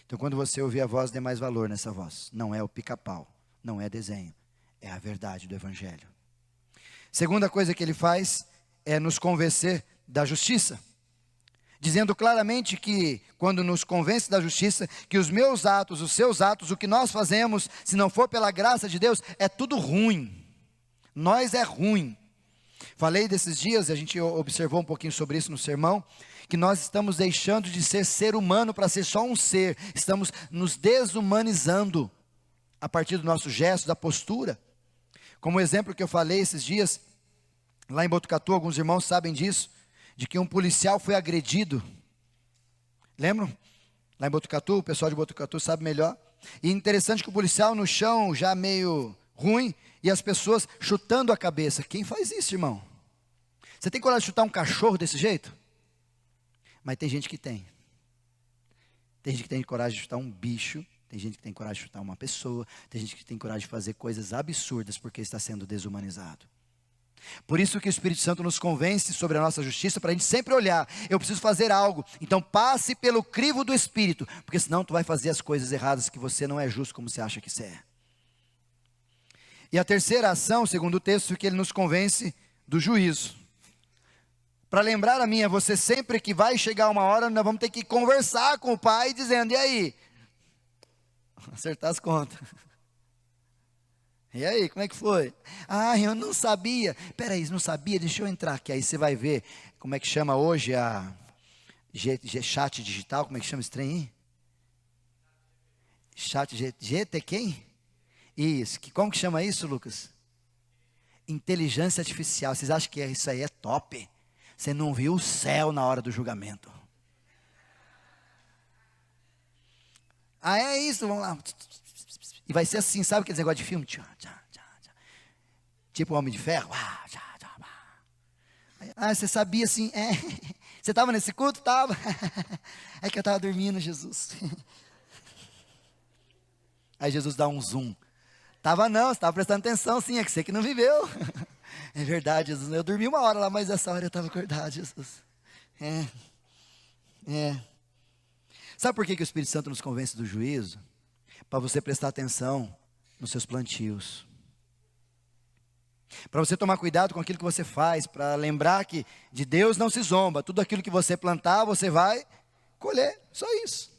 Então quando você ouvir a voz, dê mais valor nessa voz, não é o pica-pau, não é desenho, é a verdade do Evangelho. Segunda coisa que ele faz é nos convencer da justiça, dizendo claramente que, quando nos convence da justiça, que os meus atos, os seus atos, o que nós fazemos, se não for pela graça de Deus, é tudo ruim, nós é ruim. Falei desses dias, a gente observou um pouquinho sobre isso no sermão, que nós estamos deixando de ser ser humano para ser só um ser, estamos nos desumanizando, a partir do nosso gesto, da postura. Como o exemplo que eu falei esses dias, lá em Botucatu, alguns irmãos sabem disso, de que um policial foi agredido. Lembram? Lá em Botucatu, o pessoal de Botucatu sabe melhor. E interessante que o policial no chão, já meio ruim, e as pessoas chutando a cabeça. Quem faz isso, irmão? Você tem coragem de chutar um cachorro desse jeito? Mas tem gente que tem. Tem gente que tem coragem de chutar um bicho. Tem gente que tem coragem de chutar uma pessoa. Tem gente que tem coragem de fazer coisas absurdas porque está sendo desumanizado. Por isso que o Espírito Santo nos convence sobre a nossa justiça, para a gente sempre olhar, eu preciso fazer algo, então passe pelo crivo do Espírito, porque senão tu vai fazer as coisas erradas, que você não é justo como você acha que você é. E a terceira ação, segundo o texto, é que ele nos convence do juízo. Para lembrar a mim, você sempre que vai chegar uma hora, nós vamos ter que conversar com o Pai, dizendo, e aí? Acertar as contas. E aí, como é que foi? Ah, eu não sabia. Peraí, não sabia? Deixa eu entrar aqui. Aí você vai ver, como é que chama hoje a chat digital, como é que chama esse trem aí? Chat GT quem? Isso, como que chama isso, Lucas? Inteligência artificial. Vocês acham que isso aí é top? Você não viu o céu na hora do julgamento. Ah, é isso, vamos lá. E vai ser assim, sabe aquele negócio de filme? Tipo o Homem de Ferro. Ah, você sabia assim? É. Você estava nesse culto? Estava. É que eu estava dormindo, Jesus. Aí Jesus dá um zoom. Estava não, você estava prestando atenção sim, é que você que não viveu. É verdade, Jesus. Eu dormi uma hora lá, mas essa hora eu estava acordado, Jesus. Sabe por que o Espírito Santo nos convence do juízo? Para você prestar atenção nos seus plantios. Para você tomar cuidado com aquilo que você faz, para lembrar que de Deus não se zomba. Tudo aquilo que você plantar, você vai colher, só isso.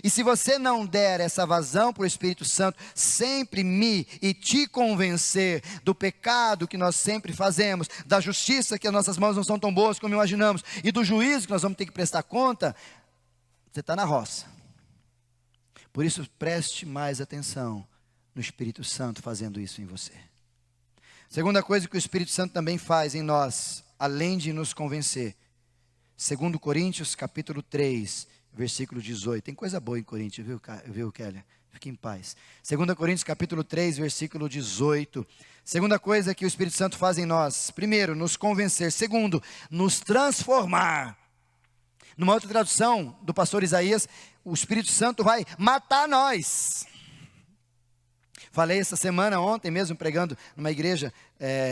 E se você não der essa vazão para o Espírito Santo, sempre me e te convencer do pecado que nós sempre fazemos, da justiça que as nossas mãos não são tão boas como imaginamos, e do juízo que nós vamos ter que prestar conta, você está na roça. Por isso, preste mais atenção no Espírito Santo fazendo isso em você. Segunda coisa que o Espírito Santo também faz em nós, além de nos convencer. 2 Coríntios, capítulo 3, versículo 18. Tem coisa boa em Coríntios, viu, Kélia? Fique em paz. 2 Coríntios, capítulo 3, versículo 18. Segunda coisa que o Espírito Santo faz em nós. Primeiro, nos convencer. Segundo, nos transformar. Numa outra tradução do pastor Isaías, o Espírito Santo vai matar nós. Falei essa semana, ontem mesmo, pregando numa igreja,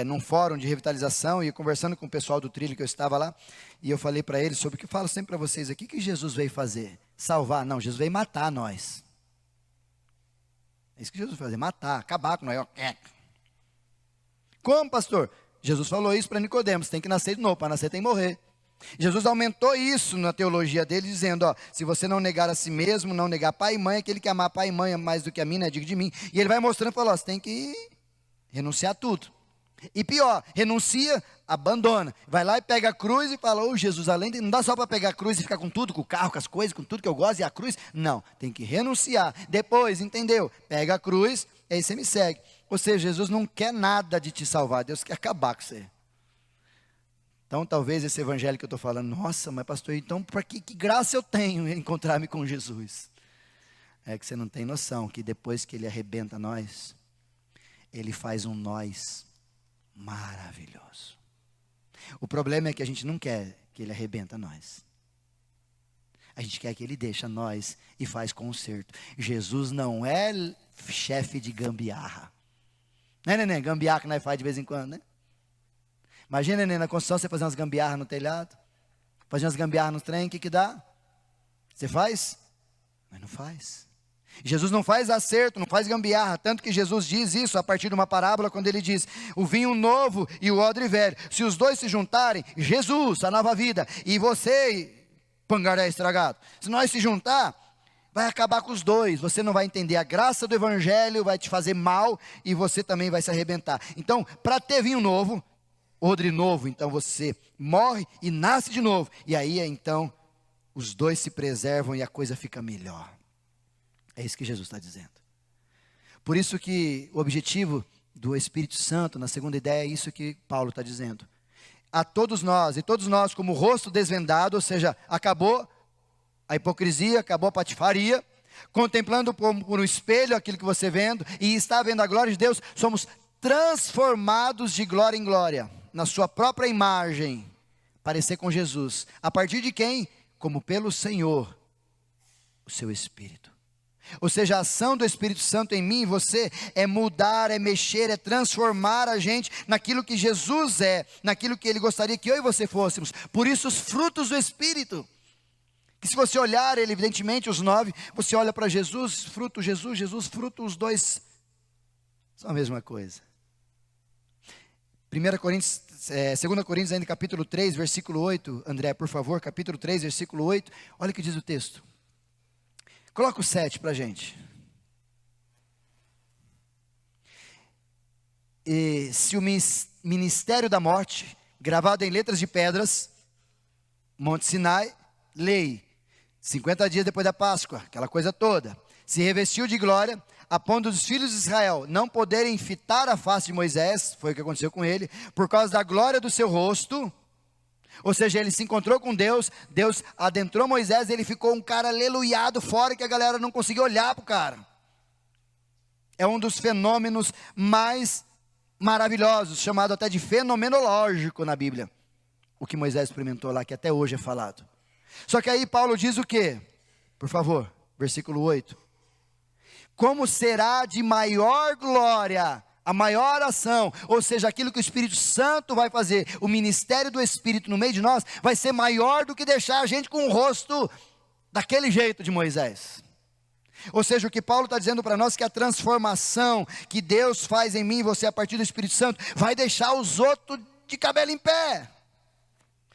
num fórum de revitalização, e conversando com o pessoal do trilho que eu estava lá, e eu falei para eles sobre o que eu falo sempre para vocês aqui, que Jesus veio fazer? Salvar? Não, Jesus veio matar nós. É isso que Jesus veio fazer, matar, acabar com nós. Como, pastor? Jesus falou isso para Nicodemos, tem que nascer de novo, para nascer tem que morrer. Jesus aumentou isso na teologia dele, dizendo, ó, se você não negar a si mesmo, não negar pai e mãe, aquele que amar pai e mãe mais do que a mim, não é digno de mim. E ele vai mostrando, falou, ó, você tem que renunciar a tudo. E pior, renuncia, abandona. Vai lá e pega a cruz e fala, ô Jesus, além de, não dá só para pegar a cruz e ficar com tudo, com o carro, com as coisas, com tudo que eu gosto e a cruz. Não, tem que renunciar. Depois, entendeu? Pega a cruz, aí você me segue. Ou seja, Jesus não quer nada de te salvar, Deus quer acabar com você. Então, talvez esse evangelho que eu estou falando, nossa, mas pastor, então, para que graça eu tenho em encontrar-me com Jesus? É que você não tem noção que depois que ele arrebenta nós, ele faz um nós maravilhoso. O problema é que a gente não quer que ele arrebenta nós. A gente quer que ele deixa nós e faz conserto. Jesus não é chefe de gambiarra. Né, neném? Gambiarra que nós faz de vez em quando, né? Imagina, neném, na construção você fazer umas gambiarras no telhado, fazer umas gambiarras no trem, o que dá? Você faz? Mas não faz. Jesus não faz acerto, não faz gambiarra, tanto que Jesus diz isso a partir de uma parábola, quando ele diz, o vinho novo e o odre velho, se os dois se juntarem, Jesus, a nova vida, e você, pangaré estragado, se nós se juntar, vai acabar com os dois, você não vai entender a graça do evangelho, vai te fazer mal, e você também vai se arrebentar. Então, para ter vinho novo, odre novo, então você morre e nasce de novo, e aí então, os dois se preservam e a coisa fica melhor. É isso que Jesus está dizendo. Por isso que o objetivo do Espírito Santo, na segunda ideia, é isso que Paulo está dizendo. A todos nós, e todos nós como rosto desvendado, ou seja, acabou a hipocrisia, acabou a patifaria, contemplando por um espelho aquilo que você vendo, e está vendo a glória de Deus, somos transformados de glória em glória, na sua própria imagem, parecer com Jesus. A partir de quem? Como pelo Senhor, o seu Espírito. Ou seja, a ação do Espírito Santo em mim e você é mudar, é mexer, é transformar a gente naquilo que Jesus é, naquilo que Ele gostaria que eu e você fôssemos. Por isso os frutos do Espírito, que se você olhar, ele, evidentemente os 9, você olha para Jesus, fruto, fruto, os dois são a mesma coisa. 2 Coríntios ainda capítulo 3, versículo 8, André, por favor, capítulo 3, versículo 8, olha o que diz o texto. Coloca o 7 para a gente. E se o ministério da morte, gravado em letras de pedras, Monte Sinai, lei, 50 dias depois da Páscoa, aquela coisa toda, se revestiu de glória, a ponto dos filhos de Israel não poderem fitar a face de Moisés, foi o que aconteceu com ele, por causa da glória do seu rosto. Ou seja, ele se encontrou com Deus, Deus adentrou Moisés, ele ficou um cara aleluiado fora, que a galera não conseguia olhar para o cara. É um dos fenômenos mais maravilhosos, chamado até de fenomenológico na Bíblia, o que Moisés experimentou lá, que até hoje é falado. Só que aí Paulo diz o quê? Por favor, versículo 8. Como será de maior glória a maior ação, ou seja, aquilo que o Espírito Santo vai fazer, o ministério do Espírito no meio de nós, vai ser maior do que deixar a gente com o rosto daquele jeito de Moisés. Ou seja, o que Paulo está dizendo para nós, que a transformação que Deus faz em mim e você a partir do Espírito Santo, vai deixar os outros de cabelo em pé.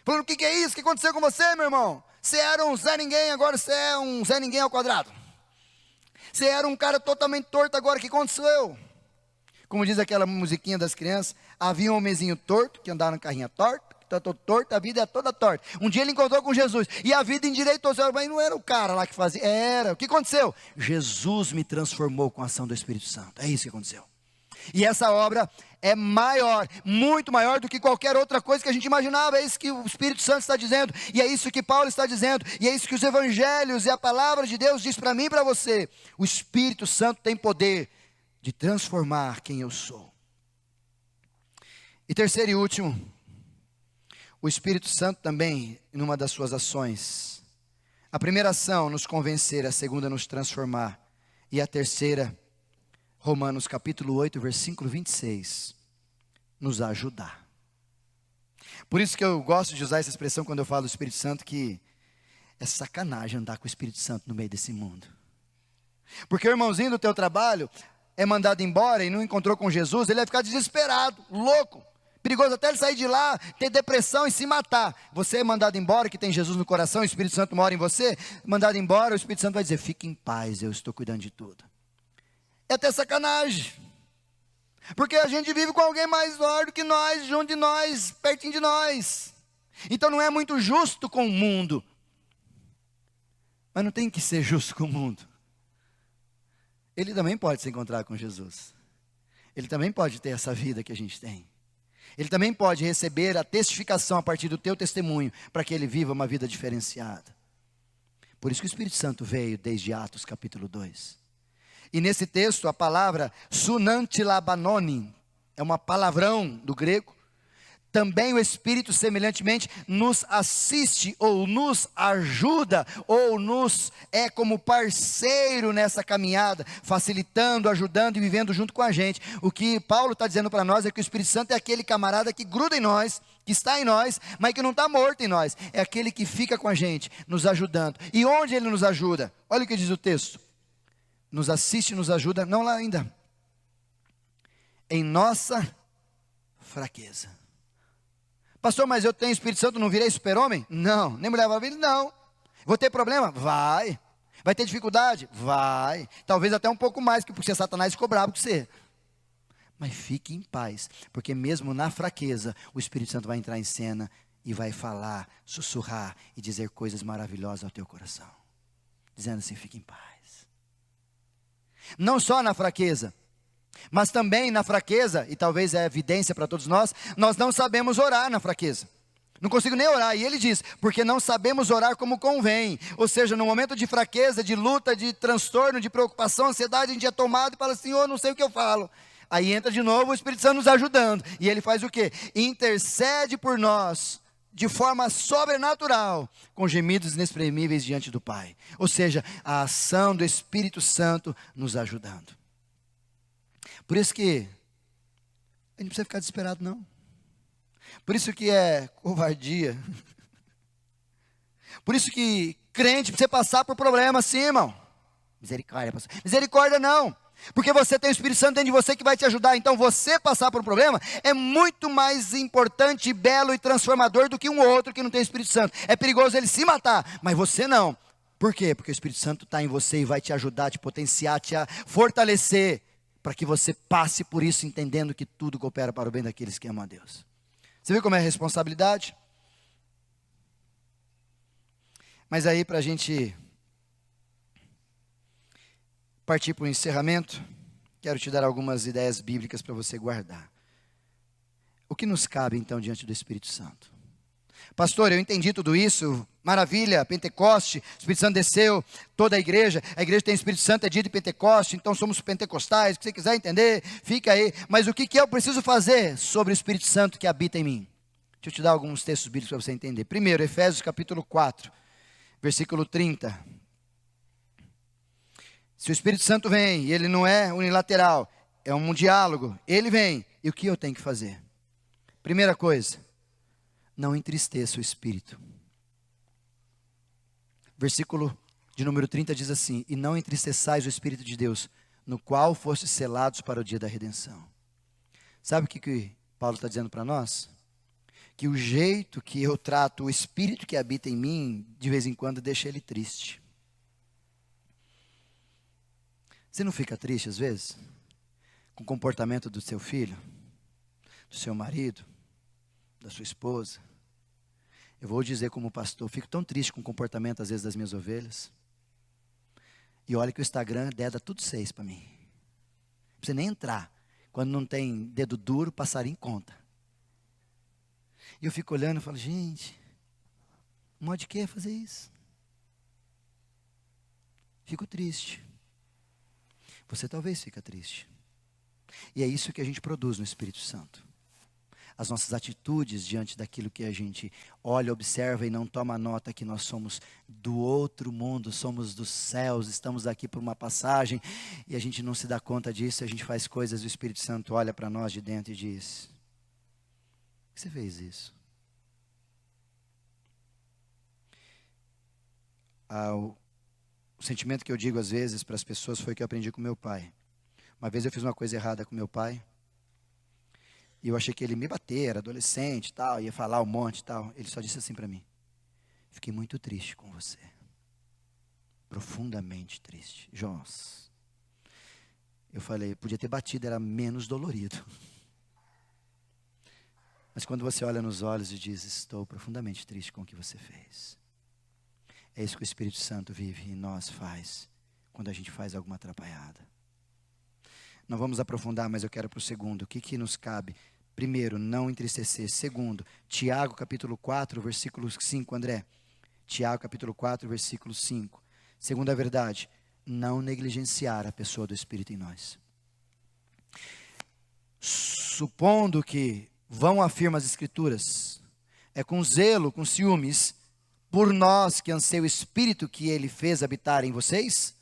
Falando, o que é isso? O que aconteceu com você, meu irmão? Você era um Zé Ninguém, agora você é um Zé Ninguém ao quadrado. Você era um cara totalmente torto, agora o que aconteceu? Como diz aquela musiquinha das crianças, havia um homenzinho torto, que andava no carrinho torto, que está todo torto, a vida é toda torta. Um dia ele encontrou com Jesus, e a vida endireitou, mas não era o cara lá que fazia, era. O que aconteceu? Jesus me transformou com a ação do Espírito Santo, é isso que aconteceu. E essa obra é maior, muito maior do que qualquer outra coisa que a gente imaginava. É isso que o Espírito Santo está dizendo, e é isso que Paulo está dizendo, e é isso que os evangelhos e a palavra de Deus diz para mim e para você. O Espírito Santo tem poder de transformar quem eu sou. E terceiro e último, o Espírito Santo também, em uma das suas ações, a primeira ação, nos convencer, a segunda, nos transformar, e a terceira, Romanos capítulo 8, versículo 26, nos ajudar. Por isso que eu gosto de usar essa expressão quando eu falo do Espírito Santo, que é sacanagem andar com o Espírito Santo no meio desse mundo. Porque o irmãozinho do teu trabalho é mandado embora e não encontrou com Jesus, ele vai ficar desesperado, louco, Perigoso até ele sair de lá, ter depressão e se matar. Você é mandado embora, que tem Jesus no coração, o Espírito Santo mora em você, mandado embora, o Espírito Santo vai dizer, fique em paz, eu estou cuidando de tudo. É até sacanagem. Porque a gente vive com alguém mais forte do que nós, junto de nós, pertinho de nós. Então não é muito justo com o mundo. Mas não tem que ser justo com o mundo. Ele também pode se encontrar com Jesus. Ele também pode ter essa vida que a gente tem. Ele também pode receber a testificação a partir do teu testemunho, para que ele viva uma vida diferenciada. Por isso que o Espírito Santo veio desde Atos capítulo 2. E nesse texto a palavra sunantilabanoni, é uma palavrão do grego. Também o Espírito semelhantemente nos assiste ou nos ajuda ou nos é como parceiro nessa caminhada, facilitando, ajudando e vivendo junto com a gente. O que Paulo está dizendo para nós é que o Espírito Santo é aquele camarada que gruda em nós, que está em nós, mas que não está morto em nós. É aquele que fica com a gente, nos ajudando. E onde ele nos ajuda? Olha o que diz o texto. Nos assiste, nos ajuda, não lá ainda. Em nossa fraqueza. Pastor, mas eu tenho Espírito Santo, não virei super-homem? Não. Nem mulher maravilha? Não. Vou ter problema? Vai. Vai ter dificuldade? Vai. Talvez até um pouco mais, porque Satanás ficou bravo com você. Mas fique em paz, porque mesmo na fraqueza, o Espírito Santo vai entrar em cena e vai falar, sussurrar e dizer coisas maravilhosas ao teu coração. Dizendo assim, fique em paz. Não só na fraqueza, mas também na fraqueza, e talvez é evidência para todos nós não sabemos orar na fraqueza. Não consigo nem orar, e ele diz, porque não sabemos orar como convém. Ou seja, no momento de fraqueza, de luta, de transtorno, de preocupação, ansiedade, a gente é tomado e fala, Senhor, não sei o que eu falo. Aí entra de novo o Espírito Santo nos ajudando, e ele faz o quê? Intercede por nós, de forma sobrenatural, com gemidos inexprimíveis diante do Pai. Ou seja, a ação do Espírito Santo nos ajudando. Por isso que a gente não precisa ficar desesperado, não. Por isso que é covardia. Por isso que crente precisa passar por problemas, sim, irmão. Misericórdia, pastor. Misericórdia não. Porque você tem o Espírito Santo dentro de você que vai te ajudar. Então você passar por um problema é muito mais importante, belo e transformador do que um outro que não tem o Espírito Santo. É perigoso ele se matar, mas você não. Por quê? Porque o Espírito Santo está em você e vai te ajudar, te potenciar, te fortalecer, para que você passe por isso entendendo que tudo coopera para o bem daqueles que amam a Deus. Você viu como é a responsabilidade? Mas aí, para a gente partir para o encerramento, quero te dar algumas ideias bíblicas para você guardar. O que nos cabe então diante do Espírito Santo? Pastor, eu entendi tudo isso, maravilha, Pentecoste, o Espírito Santo desceu, toda a igreja tem Espírito Santo, é dia de Pentecoste, então somos pentecostais, o que você quiser entender, fica aí. Mas o que eu preciso fazer sobre o Espírito Santo que habita em mim? Deixa eu te dar alguns textos bíblicos para você entender. Primeiro, Efésios capítulo 4, versículo 30. Se o Espírito Santo vem, e ele não é unilateral, é um diálogo, ele vem, e o que eu tenho que fazer? Primeira coisa, não entristeça o Espírito. Versículo de número 30 diz assim, e não entristeçais o Espírito de Deus, no qual fostes selados para o dia da redenção. Sabe o que Paulo está dizendo para nós? Que o jeito que eu trato o Espírito que habita em mim, de vez em quando deixa ele triste. Você não fica triste às vezes? Com o comportamento do seu filho, do seu marido, da sua esposa? Eu vou dizer como pastor, fico tão triste com o comportamento às vezes das minhas ovelhas. E olha que o Instagram dá tudo 6 para mim. Não precisa nem entrar. Quando não tem dedo duro, passarinho conta. E eu fico olhando e falo, gente, modo de que fazer isso? Fico triste. Você talvez fica triste. E é isso que a gente produz no Espírito Santo. As nossas atitudes diante daquilo que a gente olha, observa e não toma nota que nós somos do outro mundo, somos dos céus, estamos aqui por uma passagem e a gente não se dá conta disso, a gente faz coisas, o Espírito Santo olha para nós de dentro e diz, por que você fez isso? O sentimento que eu digo às vezes para as pessoas foi o que eu aprendi com meu pai. Uma vez eu fiz uma coisa errada com meu pai. E eu achei que ele ia me bater, era adolescente e tal, ia falar um monte e tal. Ele só disse assim para mim: fiquei muito triste com você. Profundamente triste. Jonas. Eu falei, podia ter batido, era menos dolorido. Mas quando você olha nos olhos e diz, estou profundamente triste com o que você fez. É isso que o Espírito Santo vive em nós faz, quando a gente faz alguma atrapalhada. Não vamos aprofundar, mas eu quero para o segundo. O que nos cabe? Primeiro, não entristecer. Segundo, Tiago capítulo 4, versículo 5, André. Tiago capítulo 4, versículo 5. Segunda verdade, não negligenciar a pessoa do Espírito em nós. Supondo que vão afirma as Escrituras, é com zelo, com ciúmes, por nós que anseia o Espírito que Ele fez habitar em vocês.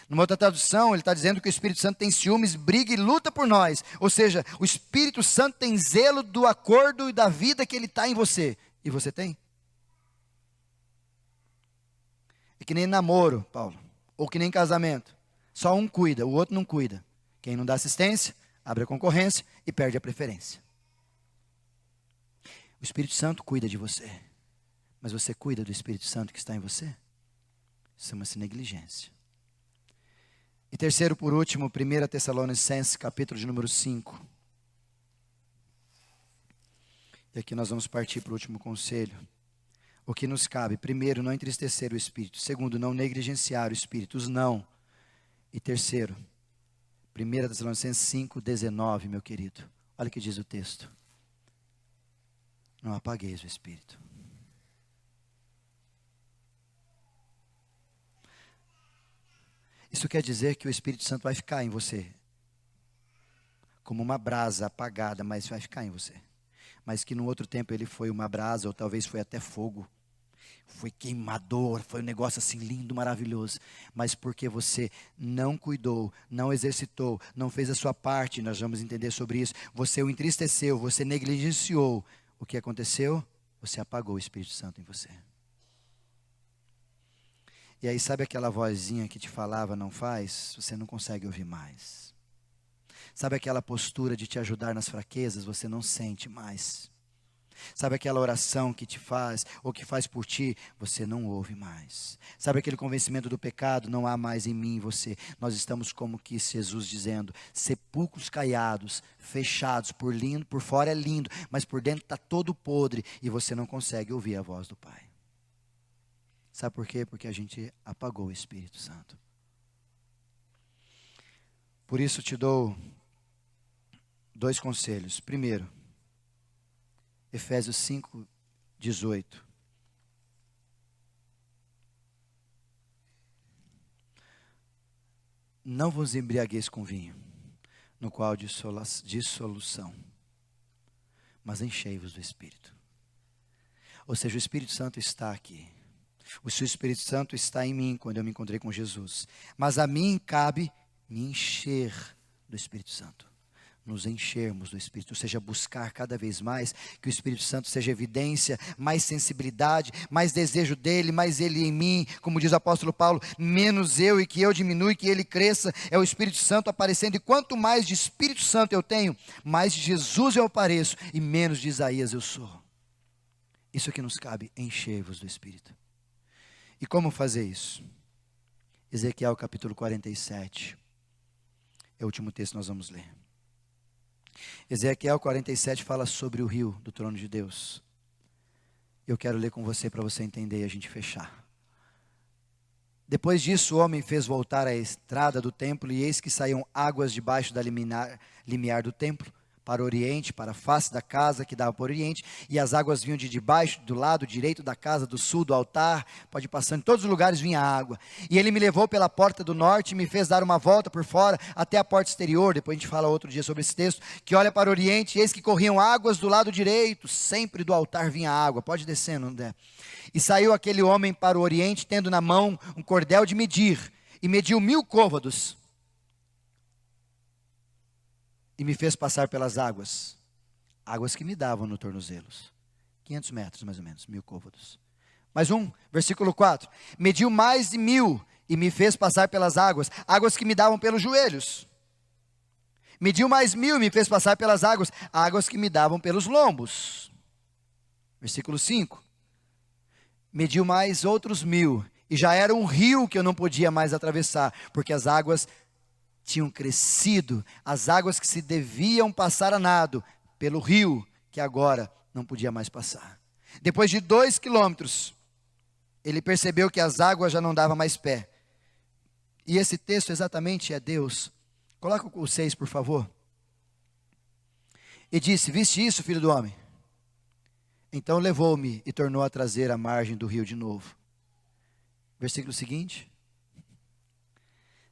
Numa outra tradução, ele está dizendo que o Espírito Santo tem ciúmes, briga e luta por nós. Ou seja, o Espírito Santo tem zelo do acordo e da vida que Ele está em você. E você tem? É que nem namoro, Paulo, ou que nem casamento. Só um cuida, o outro não cuida. Quem não dá assistência, abre a concorrência e perde a preferência. O Espírito Santo cuida de você, mas você cuida do Espírito Santo que está em você? Isso chama-se negligência. E terceiro, por último, 1 Tessalonicenses, capítulo de número 5. E aqui nós vamos partir para o último conselho. O que nos cabe? Primeiro, não entristecer o Espírito. Segundo, não negligenciar o Espírito. Os não. E terceiro, 1 Tessalonicenses 5, 19, meu querido. Olha o que diz o texto. Não apagueis o Espírito. Isso quer dizer que o Espírito Santo vai ficar em você. Como uma brasa apagada, mas vai ficar em você. Mas que no outro tempo ele foi uma brasa, ou talvez foi até fogo. Foi queimador, foi um negócio assim lindo, maravilhoso. Mas porque você não cuidou, não exercitou, não fez a sua parte, nós vamos entender sobre isso. Você o entristeceu, você negligenciou. O que aconteceu? Você apagou o Espírito Santo em você. E aí sabe aquela vozinha que te falava, não faz? Você não consegue ouvir mais. Sabe aquela postura de te ajudar nas fraquezas? Você não sente mais. Sabe aquela oração que te faz, ou que faz por ti? Você não ouve mais. Sabe aquele convencimento do pecado? Não há mais em mim e você. Nós estamos como que Jesus dizendo, sepulcros caiados, fechados, por fora é lindo, mas por dentro está todo podre, e você não consegue ouvir a voz do Pai. Sabe por quê? Porque a gente apagou o Espírito Santo. Por isso te dou 2 conselhos. Primeiro, Efésios 5, 18. Não vos embriagueis com vinho, no qual dissolução, mas enchei-vos do Espírito. Ou seja, o Espírito Santo está aqui. O seu Espírito Santo está em mim quando eu me encontrei com Jesus. Mas a mim cabe me encher do Espírito Santo. Nos enchermos do Espírito, ou seja, buscar cada vez mais que o Espírito Santo seja evidência, mais sensibilidade, mais desejo dele, mais ele em mim, como diz o apóstolo Paulo, menos eu e que eu diminui, que ele cresça, é o Espírito Santo aparecendo, e quanto mais de Espírito Santo eu tenho, mais de Jesus eu apareço, e menos de Isaías eu sou. Isso que nos cabe, encher-vos do Espírito. E como fazer isso? Ezequiel capítulo 47, é o último texto que nós vamos ler. Ezequiel 47 fala sobre o rio do trono de Deus. Eu quero ler com você para você entender e a gente fechar. Depois disso o homem fez voltar a estrada do templo, e eis que saíam águas debaixo da limiar do templo, para o oriente, para a face da casa que dava para o oriente, e as águas vinham de debaixo, do lado direito da casa, do sul, do altar, pode ir passando, em todos os lugares vinha água. E ele me levou pela porta do norte, e me fez dar uma volta por fora, até a porta exterior, depois a gente fala outro dia sobre esse texto, que olha para o oriente, e eis que corriam águas do lado direito, sempre do altar vinha água, pode descer, não der. E saiu aquele homem para o oriente, tendo na mão um cordel de medir, e mediu 1000 côvados, e me fez passar pelas águas, águas que me davam no tornozelos, 500 metros mais ou menos, 1000 côvados. Mais um, versículo 4, mediu mais de 1000, e me fez passar pelas águas, águas que me davam pelos joelhos. Mediu mais 1000 e me fez passar pelas águas, águas que me davam pelos lombos. Versículo 5. Mediu mais outros 1000, e já era um rio que eu não podia mais atravessar, porque as águas tinham crescido, as águas que se deviam passar a nado, pelo rio, que agora não podia mais passar. Depois de 2 quilômetros, ele percebeu que as águas já não davam mais pé. E esse texto exatamente é Deus. Coloca o 6, por favor. E disse: viste isso, filho do homem? Então levou-me e tornou a trazer à margem do rio de novo. Versículo seguinte.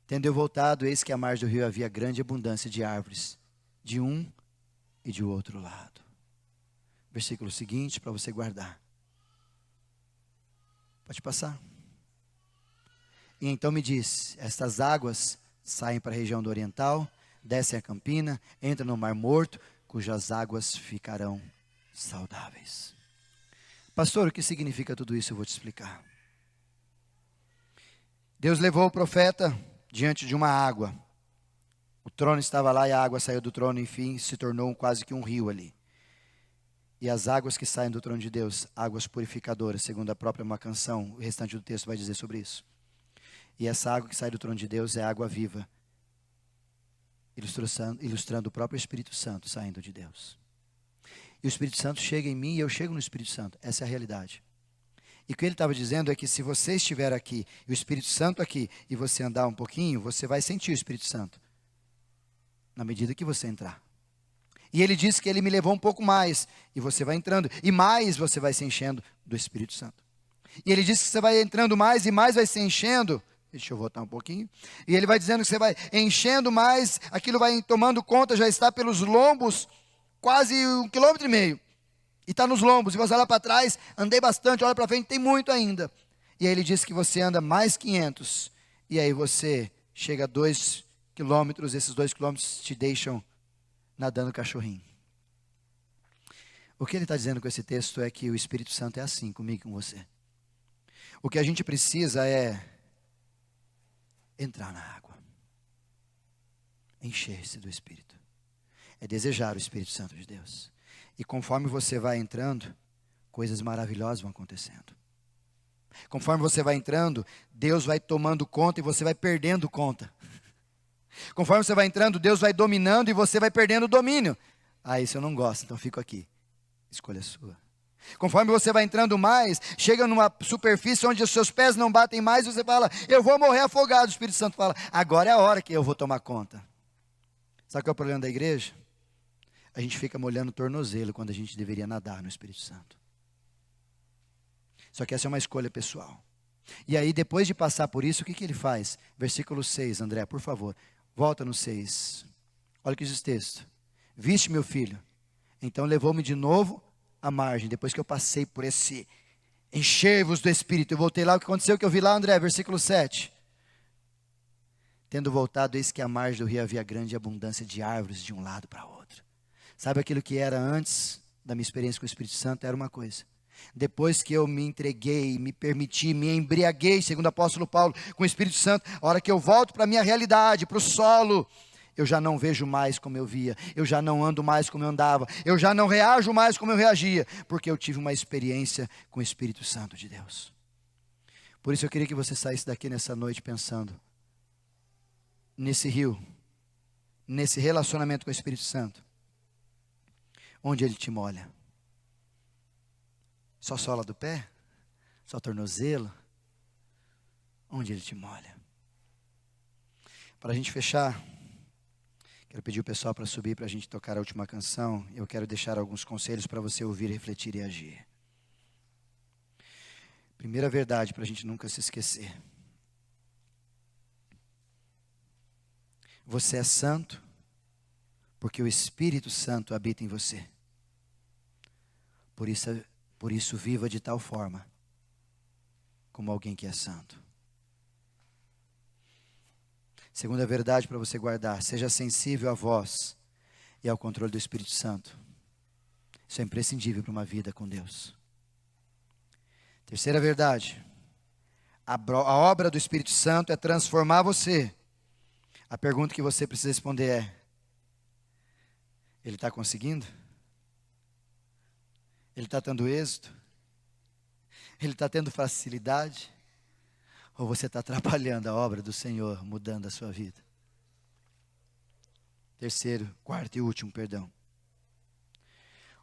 Tendo eu voltado, eis que à margem do rio havia grande abundância de árvores, de um e de outro lado. Versículo seguinte, para você guardar. Pode passar. E então me disse: estas águas saem para a região do oriental, descem a campina, entram no Mar Morto, cujas águas ficarão saudáveis. Pastor, o que significa tudo isso? Eu vou te explicar. Deus levou o profeta diante de uma água. O trono estava lá e a água saiu do trono, enfim, se tornou quase que um rio ali. E as águas que saem do trono de Deus, águas purificadoras, segundo a própria uma canção, o restante do texto vai dizer sobre isso. E essa água que sai do trono de Deus é água viva, ilustrando o próprio Espírito Santo saindo de Deus. E o Espírito Santo chega em mim e eu chego no Espírito Santo. Essa é a realidade. E o que ele estava dizendo é que se você estiver aqui, e o Espírito Santo aqui, e você andar um pouquinho, você vai sentir o Espírito Santo, na medida que você entrar. E ele disse que ele me levou um pouco mais, e você vai entrando, e mais você vai se enchendo do Espírito Santo. E ele disse que você vai entrando mais, e mais vai se enchendo. Deixa eu voltar um pouquinho. E ele vai dizendo que você vai enchendo mais, aquilo vai tomando conta, já está pelos lombos, quase 1,5 km. E está nos lombos, e você olha para trás, andei bastante, olha para frente, tem muito ainda. E aí ele disse que você anda mais 500, e aí você chega a 2 quilômetros, esses 2 quilômetros te deixam nadando cachorrinho. O que ele está dizendo com esse texto é que o Espírito Santo é assim comigo e com você. O que a gente precisa é entrar na água, encher-se do Espírito, é desejar o Espírito Santo de Deus. E conforme você vai entrando, coisas maravilhosas vão acontecendo. Conforme você vai entrando, Deus vai tomando conta e você vai perdendo conta. Conforme você vai entrando, Deus vai dominando e você vai perdendo o domínio. Ah, isso eu não gosto, então fico aqui. Escolha sua. Conforme você vai entrando mais, chega numa superfície onde os seus pés não batem mais, você fala: eu vou morrer afogado. O Espírito Santo fala: agora é a hora que eu vou tomar conta. Sabe qual é o problema da igreja? A gente fica molhando o tornozelo quando a gente deveria nadar no Espírito Santo. Só que essa é uma escolha pessoal. E aí, depois de passar por isso, o que ele faz? Versículo 6, André, por favor. Volta no 6. Olha o que diz o texto. Viste, meu filho? Então levou-me de novo à margem. Depois que eu passei por esse encher-vos do Espírito, eu voltei lá. O que aconteceu? Que eu vi lá, André, versículo 7. Tendo voltado, eis que à margem do rio havia grande abundância de árvores de um lado para o outro. Sabe aquilo que era antes da minha experiência com o Espírito Santo? Era uma coisa. Depois que eu me entreguei, me permiti, me embriaguei, segundo o apóstolo Paulo, com o Espírito Santo, a hora que eu volto para a minha realidade, para o solo, eu já não vejo mais como eu via, eu já não ando mais como eu andava, eu já não reajo mais como eu reagia, porque eu tive uma experiência com o Espírito Santo de Deus. Por isso eu queria que você saísse daqui nessa noite pensando nesse rio, nesse relacionamento com o Espírito Santo, onde ele te molha. Só sola do pé? Só tornozelo? Onde ele te molha? Para a gente fechar, quero pedir o pessoal para subir para a gente tocar a última canção. Eu quero deixar alguns conselhos para você ouvir, refletir e agir. Primeira verdade para a gente nunca se esquecer. Você é santo porque o Espírito Santo habita em você. Por isso viva de tal forma como alguém que é santo. Segunda verdade para você guardar: seja sensível à voz e ao controle do Espírito Santo. Isso é imprescindível para uma vida com Deus. Terceira verdade: a obra do Espírito Santo é transformar você. A pergunta que você precisa responder é: Ele está conseguindo? Ele está tendo êxito? Ele está tendo facilidade? Ou você está atrapalhando a obra do Senhor, mudando a sua vida? Terceiro, quarto e último, perdão.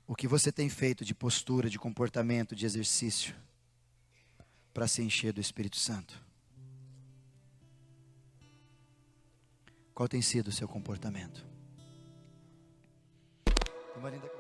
O que você tem feito de postura, de comportamento, de exercício para se encher do Espírito Santo? Qual tem sido o seu comportamento? Uma linda